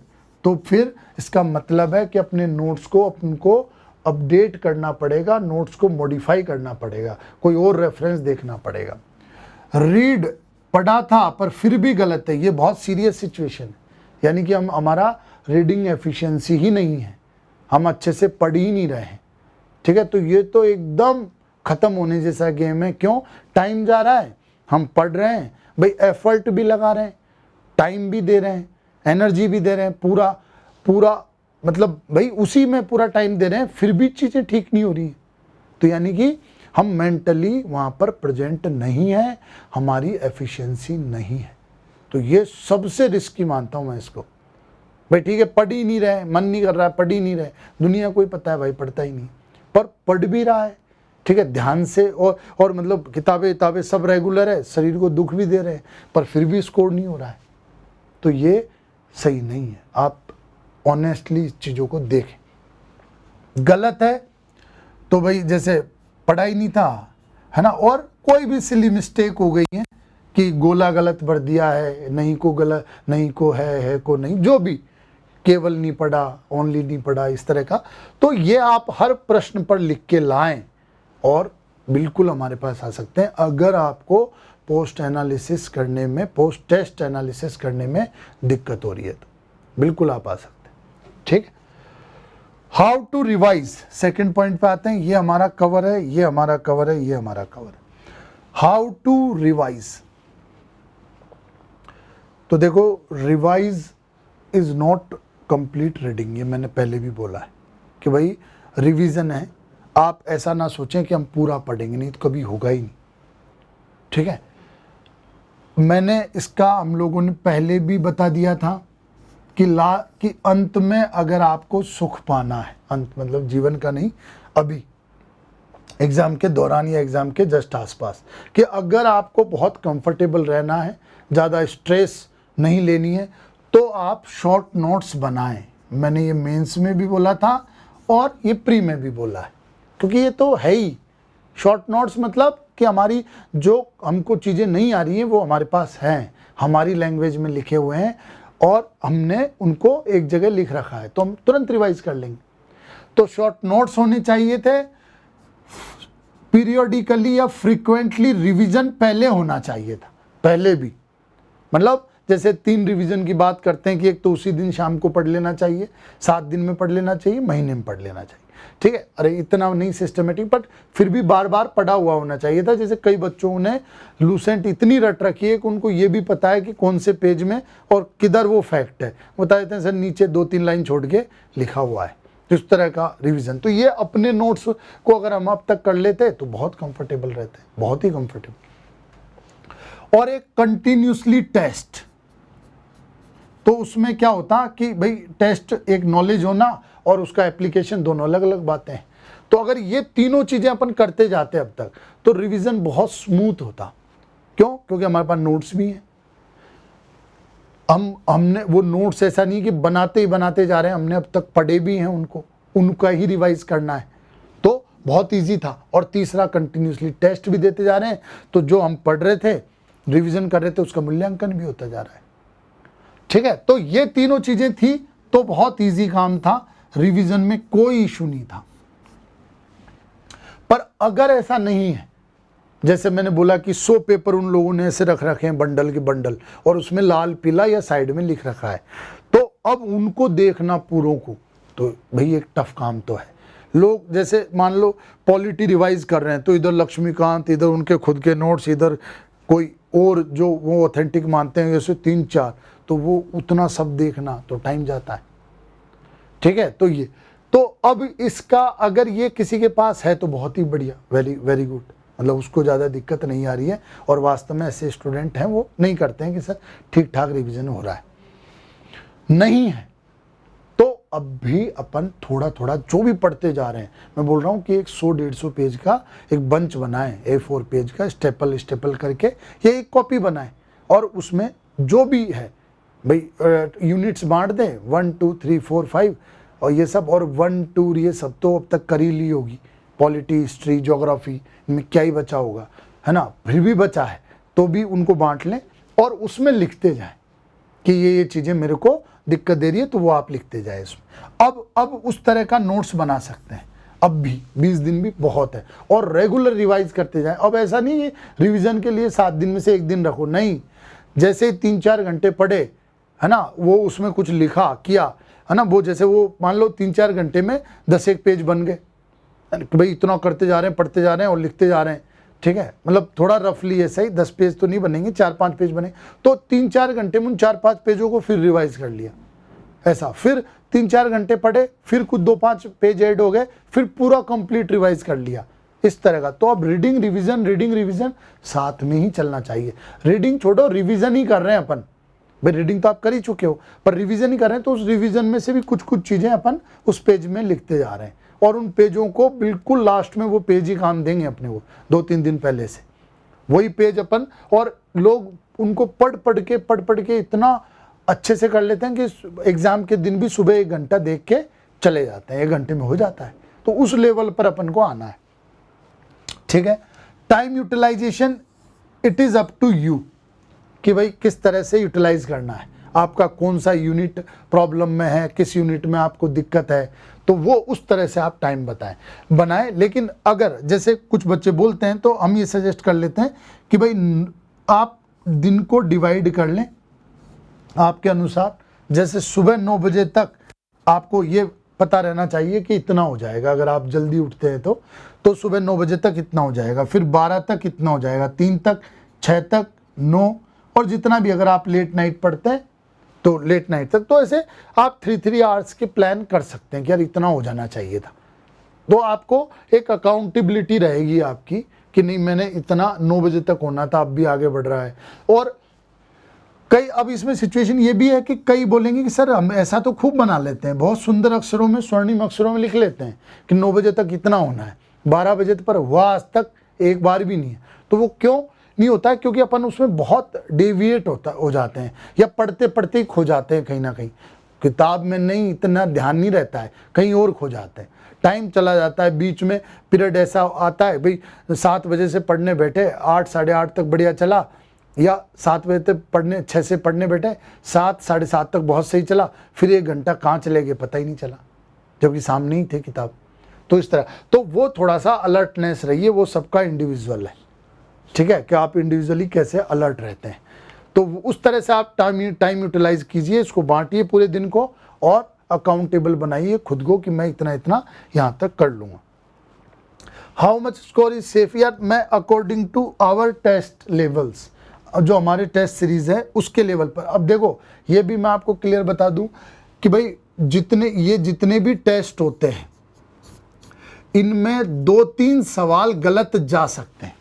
तो फिर इसका मतलब है कि अपने नोट्स को अपनको अपडेट करना पड़ेगा, नोट्स को मॉडिफाई करना पड़ेगा, कोई और रेफरेंस देखना पड़ेगा। रीड, पढ़ा था पर फिर भी गलत है, ये बहुत सीरियस सिचुएशन है, यानी कि हमारा रीडिंग एफिशिएंसी ही नहीं है, हम अच्छे से पढ़ ही नहीं रहे हैं, ठीक है। तो ये तो एकदम ख़त्म होने जैसा गेम है। क्यों? टाइम जा रहा है, हम पढ़ रहे हैं भाई, एफर्ट भी लगा रहे हैं, टाइम भी दे रहे हैं, एनर्जी भी दे रहे हैं, पूरा मतलब भाई उसी में पूरा टाइम दे रहे हैं, फिर भी चीज़ें ठीक नहीं हो रही। तो यानी कि हम मेंटली वहाँ पर प्रेजेंट नहीं है, हमारी एफिशिएंसी नहीं है। तो ये सबसे रिस्की मानता हूँ मैं इसको। भाई ठीक है, पढ़ ही नहीं रहे, मन नहीं कर रहा है, पढ़ ही नहीं रहे, दुनिया को ही पता है भाई पढ़ता ही नहीं, पर पढ़ भी रहा है, ठीक है, ध्यान से, और मतलब किताबें सब रेगुलर है, शरीर को दुख भी दे रहे हैं, पर फिर भी स्कोर नहीं हो रहा है। तो ये सही नहीं है। आप ऑनेस्टली इस चीज़ों को देखें। गलत है तो भाई जैसे पढ़ा ही नहीं था, है ना, और कोई भी सिली मिस्टेक हो गई है कि गोला गलत भर दिया है, नहीं को गलत, नहीं को है को नहीं, जो भी, केवल नहीं पढ़ा, ओनली नहीं पढ़ा, इस तरह का, तो ये आप हर प्रश्न पर लिख के लाएं और बिल्कुल हमारे पास आ सकते हैं। अगर आपको पोस्ट एनालिसिस करने में, पोस्ट टेस्ट एनालिसिस करने में दिक्कत हो रही है तो बिल्कुल आप आ सकते हैं, ठीक है। How to revise, second point पे आते हैं। ये हमारा कवर है, ये हमारा कवर है, ये हमारा कवर है। हाउ टू रिवाइज, तो देखो, revise is not complete reading, ये मैंने पहले भी बोला है कि भाई रिवीजन है। आप ऐसा ना सोचें कि हम पूरा पढ़ेंगे, नहीं तो कभी होगा ही नहीं, ठीक है। मैंने इसका हम लोगों ने पहले भी बता दिया था कि अंत में अगर आपको सुख पाना है, अंत मतलब जीवन का नहीं, अभी एग्ज़ाम के दौरान या एग्ज़ाम के जस्ट आसपास, कि अगर आपको बहुत कंफर्टेबल रहना है, ज़्यादा स्ट्रेस नहीं लेनी है, तो आप शॉर्ट नोट्स बनाएं। मैंने ये मेंस में भी बोला था और ये प्री में भी बोला है, क्योंकि ये तो है ही। शॉर्ट नोट्स मतलब कि हमारी जो हमको चीज़ें नहीं आ रही हैं वो हमारे पास हैं, हमारी लैंग्वेज में लिखे हुए हैं और हमने उनको एक जगह लिख रखा है, तो हम तुरंत रिवाइज कर लेंगे। तो शॉर्ट नोट्स होने चाहिए थे, पीरियोडिकली या फ्रीक्वेंटली रिवीजन पहले होना चाहिए था, पहले भी, मतलब जैसे 3 रिवीजन की बात करते हैं कि एक तो उसी दिन शाम को पढ़ लेना चाहिए, 7 दिन में पढ़ लेना चाहिए, महीने में पढ़ लेना चाहिए। ठीक है। अरे इतना नहीं सिस्टमेटिक, बट फिर भी बार बार पढ़ा हुआ होना चाहिए था। जैसे कई बच्चों ने लूसेंट इतनी रट रखी है कि उनको ये भी पता है कि कौन से पेज में और किधर वो फैक्ट है, बता देते हैं सर नीचे 2-3 लाइन छोड़ के लिखा हुआ है। तो इस तरह का रिवीजन, तो ये अपने नोट्स को अगर हम अब तक कर लेते तो बहुत कंफर्टेबल रहते हैं, बहुत ही कंफर्टेबल। और एक कंटिन्यूसली टेस्ट, तो उसमें क्या होता कि भाई टेस्ट एक नॉलेज होना और उसका एप्लीकेशन, दोनों अलग अलग बातें हैं। तो अगर ये तीनों चीजें अपन करते जाते अब तक तो रिवीजन बहुत स्मूथ होता। क्यों? क्योंकि हमारे पास नोट्स भी हैं। हमने वो नोट्स ऐसा नहीं कि बनाते ही बनाते जा रहे हैं, हमने अब तक पढ़े भी हैं उनको, उनका ही रिवाइज करना है, तो बहुत इजी था। और तीसरा कंटिन्यूसली टेस्ट भी देते जा रहे हैं, तो जो हम पढ़ रहे थे, रिवीजन कर रहे थे, उसका मूल्यांकन भी होता जा रहा है। ठीक है, तो ये तीनों चीजें थी तो बहुत इजी काम था, रिवीजन में कोई इशू नहीं था। पर अगर ऐसा नहीं है, जैसे मैंने बोला कि 100 पेपर उन लोगों ने ऐसे रख रखे हैं बंडल के बंडल, और उसमें लाल पीला या साइड में लिख रखा है, तो अब उनको देखना पूरों को, तो भाई एक टफ काम तो है। लोग जैसे मान लो पॉलिटी रिवाइज कर रहे हैं, तो इधर लक्ष्मीकांत, इधर उनके खुद के नोट्स, इधर कोई और जो वो ऑथेंटिक मानते हैं जैसे 3-4, तो वो उतना सब देखना तो टाइम जाता है। ठीक है, तो ये तो अब इसका अगर ये किसी के पास है तो बहुत ही बढ़िया, वेरी वेरी गुड, मतलब उसको ज़्यादा दिक्कत नहीं आ रही है। और वास्तव में ऐसे स्टूडेंट हैं वो नहीं करते हैं कि सर ठीक ठाक रिवीजन हो रहा है, नहीं है तो अब भी अपन थोड़ा थोड़ा जो भी पढ़ते जा रहे हैं, मैं बोल रहा हूँ कि एक 100-150 पेज का एक बंच बनाएं, A4 पेज का स्टेपल करके ये एक कॉपी बनाएं, और उसमें जो भी है भाई यूनिट्स बांट दें, 1 2 3 4 5 और ये सब, और 1 2 ये सब तो अब तक कर ही ली होगी, पॉलिटी, हिस्ट्री, ज्योग्राफी में क्या ही बचा होगा, है ना, फिर भी बचा है तो भी उनको बांट लें और उसमें लिखते जाएं कि ये चीज़ें मेरे को दिक्कत दे रही है, तो वो आप लिखते जाए इसमें। अब उस तरह का नोट्स बना सकते हैं, अब भी 20 दिन भी बहुत है, और रेगुलर रिवाइज करते जाएं। अब ऐसा नहीं है रिवीजन के लिए 7 दिन में से 1 दिन रखो, नहीं, जैसे 3-4 घंटे पढ़े, है ना, वो उसमें कुछ लिखा किया, है ना, वो जैसे वो मान लो 3-4 घंटे में 10-1 पेज बन गए, भाई इतना करते जा रहे हैं, पढ़ते जा रहे हैं और लिखते जा रहे हैं। ठीक है, मतलब थोड़ा रफली ऐसा ही 10 पेज तो नहीं बनेंगे, 4-5 पेज बने, तो 3-4 घंटे में उन 4-5 पेजों को फिर रिवाइज कर लिया, ऐसा फिर 3-4 घंटे पढ़े, फिर कुछ 2-5 पेज ऐड हो गए, फिर पूरा कंप्लीट रिवाइज कर लिया, इस तरह का। तो अब रीडिंग रिवीजन साथ में ही चलना चाहिए। रीडिंग छोड़ो, रिवीजन ही कर रहे हैं अपन, भाई रीडिंग तो आप कर ही चुके हो, पर रिवीजन ही कर रहे हैं, तो उस रिवीजन में से भी कुछ चीजें अपन उस पेज में लिखते जा रहे हैं, और उन पेजों को बिल्कुल लास्ट में वो पेज ही काम देंगे अपने को 2-3 दिन पहले से, वही पेज अपन, और लोग उनको पढ़ के इतना अच्छे से कर लेते हैं कि एग्जाम के दिन भी सुबह 1 घंटा देख के चले जाते हैं, 1 घंटे में हो जाता है। तो उस लेवल पर अपन को आना है। ठीक है, time utilization, it is up to you कि भाई किस तरह से यूटिलाइज करना है, आपका कौन सा यूनिट प्रॉब्लम में है, किस यूनिट में आपको दिक्कत है, तो वो उस तरह से आप टाइम बनाएं। लेकिन अगर जैसे कुछ बच्चे बोलते हैं, तो हम ये सजेस्ट कर लेते हैं कि भाई आप दिन को डिवाइड कर लें आपके अनुसार। जैसे सुबह 9 बजे तक आपको ये पता रहना चाहिए कि इतना हो जाएगा, अगर आप जल्दी उठते हैं तो सुबह 9 बजे तक इतना हो जाएगा, फिर 12 तक इतना हो जाएगा, 3 तक, 6 तक, 9, और जितना भी, अगर आप लेट नाइट पढ़ते हैं तो लेट नाइट तक। तो ऐसे आप 3 आवर्स के प्लान कर सकते हैं कि यार इतना हो जाना चाहिए था। तो आपको एक अकाउंटेबिलिटी रहेगी आपकी कि नहीं, मैंने इतना 9 बजे तक होना था, अब भी आगे बढ़ रहा है। और कई, अब इसमें सिचुएशन ये भी है कि कई बोलेंगे कि सर हम ऐसा तो खूब बना लेते हैं, बहुत सुंदर अक्षरों में, स्वर्णिम अक्षरों में लिख लेते हैं कि 9 बजे तक इतना होना है, 12 बजे पर हुआ आज तक एक बार भी नहीं है। तो वो क्यों नहीं होता है? क्योंकि अपन उसमें बहुत डेविएट हो जाते हैं, या पढ़ते पढ़ते ही खो जाते हैं, कहीं ना कहीं किताब में नहीं इतना ध्यान नहीं रहता है, कहीं और खो जाते हैं, टाइम चला जाता है। बीच में पीरियड ऐसा आता है भाई 7 बजे से पढ़ने बैठे, 8 साढ़े 8 तक बढ़िया चला, या 7 बजे तक पढ़ने, 6 से पढ़ने बैठे, 7 साढ़े 7 तक बहुत सही चला, फिर 1 घंटा कहाँ चले गए पता ही नहीं चला, जबकि सामने ही थे किताब। तो इस तरह, तो वो थोड़ा सा अलर्टनेस रहिए, वो सबका इंडिविजुअल है। ठीक है, कि आप इंडिविजुअली कैसे अलर्ट रहते हैं, तो उस तरह से आप टाइम यूटिलाइज कीजिए, इसको बांटिए पूरे दिन को, और अकाउंटेबल बनाइए खुद को कि मैं इतना इतना यहाँ तक कर लूँगा। How much score is safe, यार मैं according to our test levels, जो हमारे टेस्ट सीरीज है उसके लेवल पर। अब देखो ये भी मैं आपको क्लियर बता दूं कि भाई जितने भी टेस्ट होते हैं इनमें 2-3 सवाल गलत जा सकते हैं।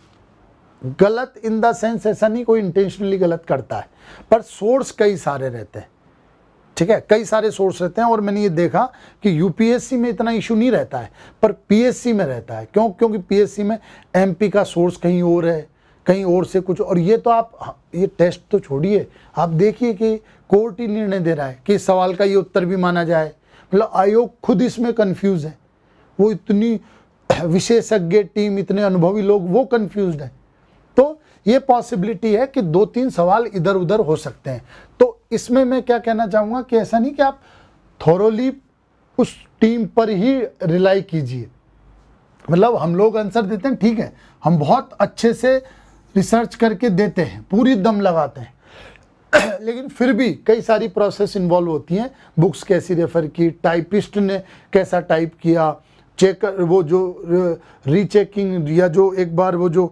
गलत इन द सेंस ऐसा नहीं कोई इंटेंशनली गलत करता है, पर सोर्स कई सारे रहते हैं, ठीक है, कई सारे सोर्स रहते हैं। और मैंने ये देखा कि यूपीएससी में इतना इशू नहीं रहता है पर पीएससी में रहता है। क्यों? क्योंकि पीएससी में एमपी का सोर्स कहीं और है, कहीं और से कुछ, और ये तो आप ये टेस्ट तो छोड़िए, आप देखिए कि कोर्ट ही निर्णय दे रहा है कि इस सवाल का ये उत्तर भी माना जाए। मतलब आयोग खुद इसमें कंफ्यूज है, वो इतनी विशेषज्ञ टीम, इतने अनुभवी लोग, वो कंफ्यूज्ड है। तो ये पॉसिबिलिटी है कि 2-3 सवाल इधर उधर हो सकते हैं। तो इसमें मैं क्या कहना चाहूँगा कि ऐसा नहीं कि आप थोरोली उस टीम पर ही रिलाई कीजिए। मतलब हम लोग आंसर देते हैं, ठीक है, हम बहुत अच्छे से रिसर्च करके देते हैं, पूरी दम लगाते हैं लेकिन फिर भी कई सारी प्रोसेस इन्वॉल्व होती हैं। बुक्स कैसी रेफर की, टाइपिस्ट ने कैसा टाइप किया, चेकर वो जो रीचेकिंग या जो एक बार वो जो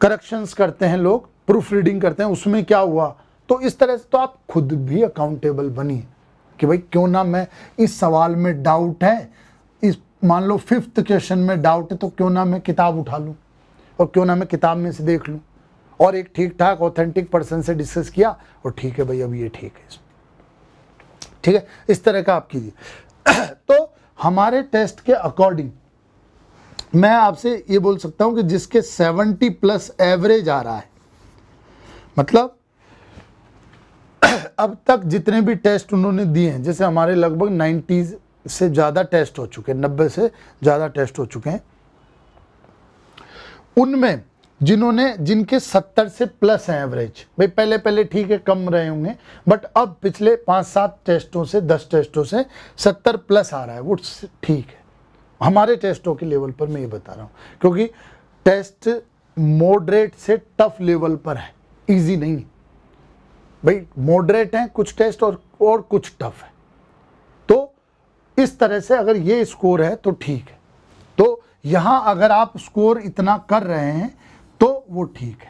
करेक्शंस करते हैं लोग, प्रूफ रीडिंग करते हैं, उसमें क्या हुआ। तो इस तरह से तो आप खुद भी अकाउंटेबल बनिए कि भाई क्यों ना मैं इस सवाल में डाउट है, इस मान लो 5th क्वेश्चन में डाउट है, तो क्यों ना मैं किताब उठा लूँ और क्यों ना मैं किताब में से देख लूँ और एक ठीक ठाक ऑथेंटिक पर्सन से डिस्कस किया और ठीक है भाई अब ये ठीक है, ठीक है, इस तरह का आप कीजिए। तो हमारे टेस्ट के अकॉर्डिंग मैं आपसे ये बोल सकता हूं कि जिसके 70+ एवरेज आ रहा है, मतलब अब तक जितने भी टेस्ट उन्होंने दिए हैं, जैसे हमारे लगभग 90 से ज़्यादा टेस्ट हो चुके हैं, 90 से ज़्यादा टेस्ट हो चुके हैं, उनमें जिनके 70 से प्लस हैं एवरेज, भाई पहले ठीक है कम रहे होंगे, बट अब पिछले 5-7 टेस्टों से 10 टेस्टों से 70+ आ रहा है, वो ठीक है। हमारे टेस्टों के लेवल पर मैं ये बता रहा हूँ, क्योंकि टेस्ट मॉडरेट से टफ लेवल पर है, इजी नहीं। भाई मॉडरेट हैं कुछ टेस्ट और कुछ टफ है। तो इस तरह से अगर ये स्कोर है तो ठीक है। तो यहाँ अगर आप स्कोर इतना कर रहे हैं तो वो ठीक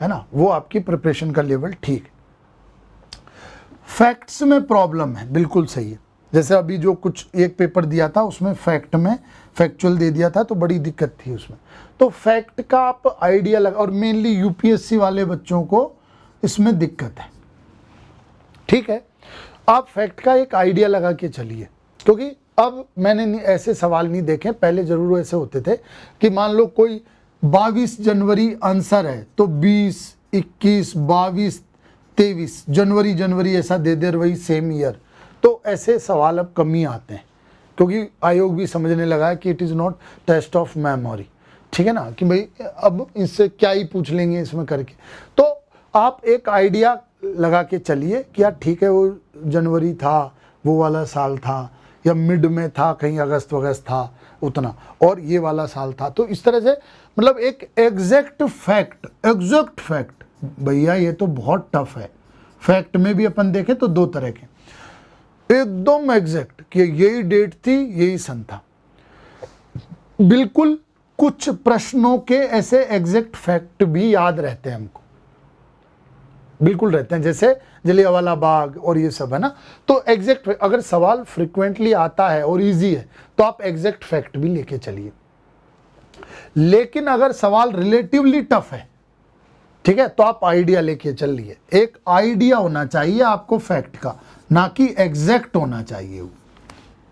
है ना, वो आपकी प्रिपरेशन का लेवल ठीक है। फैक्ट्स में प्रॉब्लम है, बिल्कुल सही है। जैसे अभी जो कुछ एक पेपर दिया था उसमें फैक्ट में फैक्चुअल दे दिया था तो बड़ी दिक्कत थी उसमें। तो फैक्ट का आप आइडिया लगा, और मेनली यूपीएससी वाले बच्चों को इसमें दिक्कत है, ठीक है। आप फैक्ट का एक आइडिया लगा के चलिए, क्योंकि अब मैंने ऐसे सवाल नहीं देखे, पहले जरूर ऐसे होते थे कि मान लो कोई 22 जनवरी आंसर है तो 20, 21, 22, 23 जनवरी ऐसा दे दे वही सेम ईयर। तो ऐसे सवाल अब कम ही आते हैं, क्योंकि आयोग भी समझने लगा है कि it is not test of memory, ठीक है ना, कि भाई अब इससे क्या ही पूछ लेंगे इसमें करके। तो आप एक आइडिया लगा के चलिए कि यार ठीक है वो जनवरी था, वो वाला साल था, या मिड में था, कहीं अगस्त वगस्त था उतना, और ये वाला साल था। तो इस तरह से मतलब एक एग्जैक्ट फैक्ट भैया ये तो बहुत टफ है। फैक्ट में भी अपन देखें तो 2 तरह के, एकदम एग्जैक्ट कि यही डेट थी, यही सन था, बिल्कुल। कुछ प्रश्नों के ऐसे एग्जैक्ट फैक्ट भी याद रहते हैं हमको, बिल्कुल रहते हैं, जैसे जलियांवाला बाग और ये सब है ना। तो एग्जैक्ट अगर सवाल फ्रिक्वेंटली आता है और इजी है तो आप एग्जैक्ट फैक्ट भी लेके चलिए। लेकिन अगर सवाल रिलेटिवली टफ है, ठीक है, तो आप आइडिया लेके चलिए। एक आइडिया होना चाहिए आपको फैक्ट का, ना कि एग्जैक्ट होना चाहिए वो,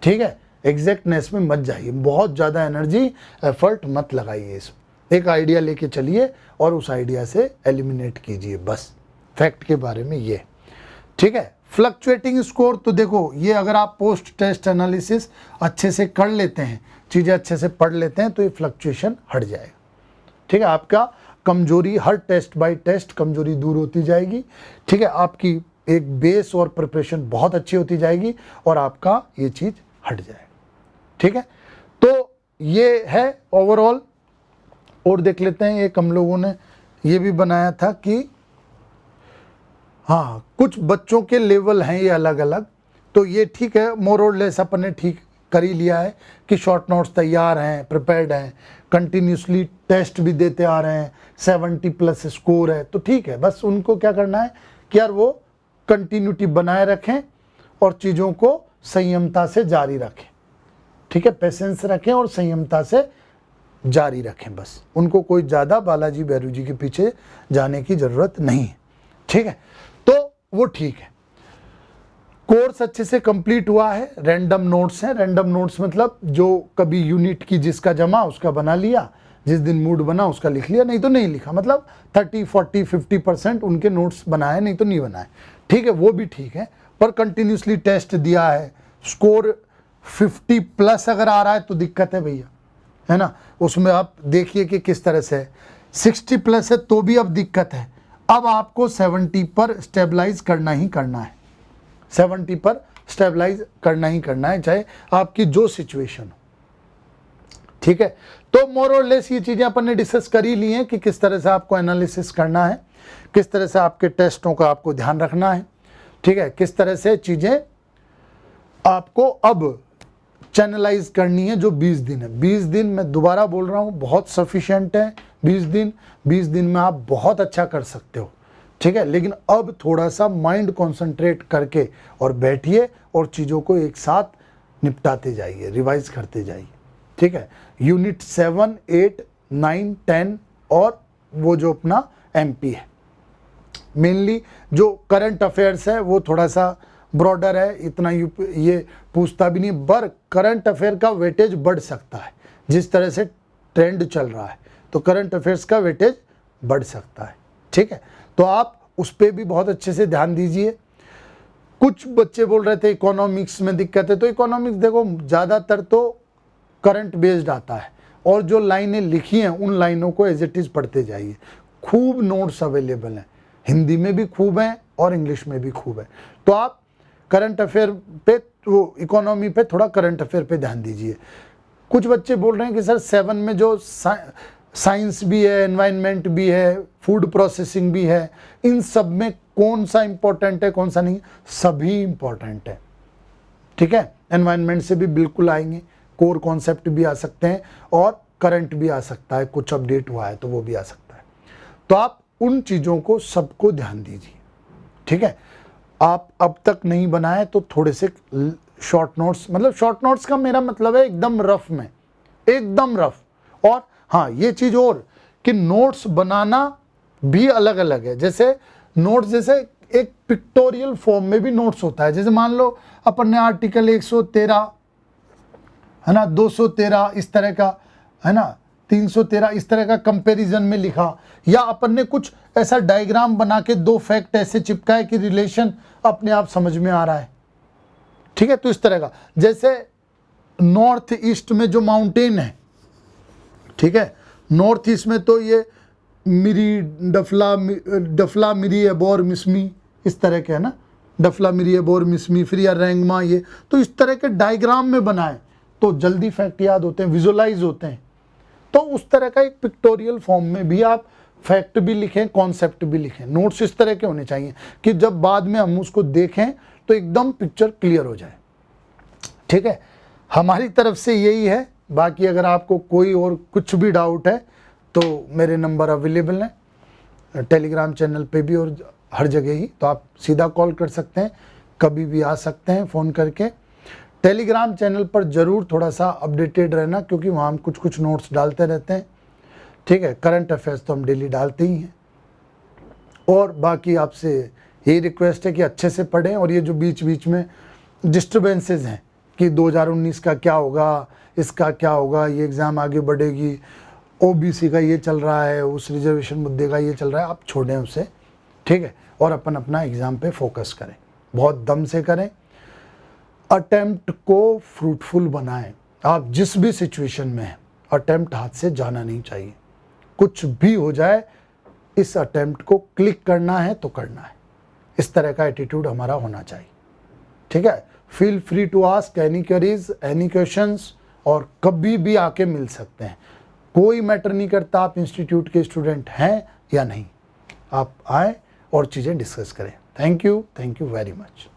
ठीक है। एग्जैक्टनेस में मत जाइए, बहुत ज़्यादा एनर्जी एफर्ट मत लगाइए इसमें। एक आइडिया लेके चलिए और उस आइडिया से एलिमिनेट कीजिए, बस फैक्ट के बारे में ये, ठीक है। फ्लक्चुएटिंग स्कोर तो देखो, ये अगर आप पोस्ट टेस्ट एनालिसिस अच्छे से कर लेते हैं, चीज़ें अच्छे से पढ़ लेते हैं, तो ये फ्लक्चुएशन हट जाएगा, ठीक है। आपका कमजोरी हर टेस्ट बाय टेस्ट कमजोरी दूर होती जाएगी, ठीक है। आपकी एक बेस और प्रिपरेशन बहुत अच्छी होती जाएगी और आपका ये चीज़ हट जाएगा, ठीक है। तो ये है ओवरऑल। और देख लेते हैं, एक हम लोगों ने ये भी बनाया था कि हाँ कुछ बच्चों के लेवल हैं ये अलग अलग, तो ये ठीक है, मोर और लेस अपन ने ठीक कर ही लिया है कि शॉर्ट नोट्स तैयार हैं, प्रिपेयर्ड हैं, कंटिन्यूसली टेस्ट भी देते आ रहे हैं, 70+ स्कोर है, तो ठीक है। बस उनको क्या करना है कि यार वो कंटिन्यूटी बनाए रखें और चीज़ों को संयमता से जारी रखें, ठीक है, पेशेंस रखें और संयमता से जारी रखें। बस उनको कोई ज़्यादा बालाजी बैरू जी के पीछे जाने की ज़रूरत नहीं है, ठीक है। तो वो ठीक है, कोर्स अच्छे से कंप्लीट हुआ है। रैंडम नोट्स हैं, रैंडम नोट्स मतलब जो कभी यूनिट की जिसका जमा उसका बना लिया, जिस दिन मूड बना उसका लिख लिया, नहीं तो नहीं लिखा, मतलब 30, 40, 50% उनके नोट्स बनाए, नहीं तो नहीं बनाए, ठीक है, वो भी ठीक है। पर कंटिन्यूसली टेस्ट दिया है, स्कोर 50+ अगर आ रहा है तो दिक्कत है भैया, है ना। उसमें आप देखिए कि किस तरह से 60+ है तो भी अब दिक्कत है। अब आपको 70 पर स्टेबलाइज करना ही करना है, 70 पर स्टेबलाइज करना ही करना है, चाहे आपकी जो सिचुएशन हो, ठीक है। तो मोर और लेस ये चीज़ें अपन ने डिस्कस कर ही ली हैं कि किस तरह से आपको एनालिसिस करना है, किस तरह से आपके टेस्टों का आपको ध्यान रखना है, ठीक है, किस तरह से चीज़ें आपको अब चैनलाइज करनी है। जो 20 दिन है, 20 दिन मैं दोबारा बोल रहा हूँ बहुत सफिशिएंट है। 20 दिन में आप बहुत अच्छा कर सकते हो, ठीक है। लेकिन अब थोड़ा सा माइंड कंसंट्रेट करके और बैठिए और चीज़ों को एक साथ निपटाते जाइए, रिवाइज करते जाइए, ठीक है। यूनिट 7, 8, 9, 10 और वो जो अपना MP है, मेनली जो करंट अफेयर्स है वो थोड़ा सा ब्रॉडर है, इतना ये पूछता भी नहीं, पर करंट अफेयर का वेटेज बढ़ सकता है। जिस तरह से ट्रेंड चल रहा है तो करंट अफेयर्स का वेटेज बढ़ सकता है, ठीक है। तो आप उस पर भी बहुत अच्छे से ध्यान दीजिए। कुछ बच्चे बोल रहे थे इकोनॉमिक्स में दिक्कत है, तो इकोनॉमिक्स देखो ज़्यादातर तो करंट बेस्ड आता है और जो लाइनें लिखी हैं उन लाइनों को एज इट इज़ पढ़ते जाइए। खूब नोट्स अवेलेबल हैं, हिंदी में भी खूब हैं और इंग्लिश में भी खूब है। तो आप करंट अफेयर पे, वो इकोनॉमी पे थोड़ा करंट अफेयर पे ध्यान दीजिए। कुछ बच्चे बोल रहे हैं कि सर 7 में जो साइंस भी है, एनवायरनमेंट भी है, फूड प्रोसेसिंग भी है, इन सब में कौन सा इंपॉर्टेंट है कौन सा नहीं, सभी इंपॉर्टेंट है, ठीक है। एनवायरनमेंट से भी बिल्कुल आएंगे, कोर कॉन्सेप्ट भी आ सकते हैं और करंट भी आ सकता है, कुछ अपडेट हुआ है तो वो भी आ सकता है। तो आप उन चीज़ों को सबको ध्यान दीजिए, ठीक है। आप अब तक नहीं बनाए तो थोड़े से शॉर्ट नोट्स, मतलब शॉर्ट नोट्स का मेरा मतलब है एकदम रफ में, एकदम रफ। और हाँ ये चीज़ और कि नोट्स बनाना भी अलग अलग है। जैसे नोट्स, जैसे एक पिक्टोरियल फॉर्म में भी नोट्स होता है। जैसे मान लो अपन ने आर्टिकल 113 है ना, 213 इस तरह का है ना, 313 इस तरह का कंपैरिजन में लिखा, या अपन ने कुछ ऐसा डायग्राम बना के 2 फैक्ट ऐसे चिपकाए कि रिलेशन अपने आप समझ में आ रहा है, ठीक है। तो इस तरह का, जैसे नॉर्थ ईस्ट में जो माउंटेन है, ठीक है, नॉर्थ ईस्ट में तो ये मिरी डफला मिरी एबोर मिसमी इस तरह के है ना, डफला मिरी एबोर मिसमी फिर या रैंगमा, ये तो इस तरह के डायग्राम में बनाए तो जल्दी फैक्ट याद होते हैं, विजुअलाइज होते हैं। तो उस तरह का एक पिक्टोरियल फॉर्म में भी आप फैक्ट भी लिखें, कॉन्सेप्ट भी लिखें। नोट्स इस तरह के होने चाहिए कि जब बाद में हम उसको देखें तो एकदम पिक्चर क्लियर हो जाए, ठीक है। हमारी तरफ से यही है। बाकी अगर आपको कोई और कुछ भी डाउट है तो मेरे नंबर अवेलेबल हैं टेलीग्राम चैनल पे भी और हर जगह ही, तो आप सीधा कॉल कर सकते हैं, कभी भी आ सकते हैं फ़ोन करके। टेलीग्राम चैनल पर ज़रूर थोड़ा सा अपडेटेड रहना, क्योंकि वहाँ हम कुछ नोट्स डालते रहते हैं, ठीक है। करंट अफेयर्स तो हम डेली डालते ही हैं। और बाकी आपसे यही रिक्वेस्ट है कि अच्छे से पढ़ें, और ये जो बीच बीच में डिस्टर्बेंसेस हैं कि 2019 का क्या होगा, इसका क्या होगा, ये एग्ज़ाम आगे बढ़ेगी, OBC का ये चल रहा है, उस रिजर्वेशन मुद्दे का ये चल रहा है, आप छोड़ें उसे, ठीक है। और अपन अपना एग्ज़ाम पे फोकस करें, बहुत दम से करें, अटेम्प्ट को फ्रूटफुल बनाएं। आप जिस भी सिचुएशन में हैं, अटेम्प्ट हाथ से जाना नहीं चाहिए। कुछ भी हो जाए, इस अटेम्प्ट को क्लिक करना है तो करना है, इस तरह का एटीट्यूड हमारा होना चाहिए, ठीक है। Feel free to ask any queries, any questions, और कभी भी आके मिल सकते हैं। कोई मैटर नहीं करता आप इंस्टीट्यूट के स्टूडेंट हैं या नहीं, आप आए और चीज़ें डिस्कस करें। Thank you very much.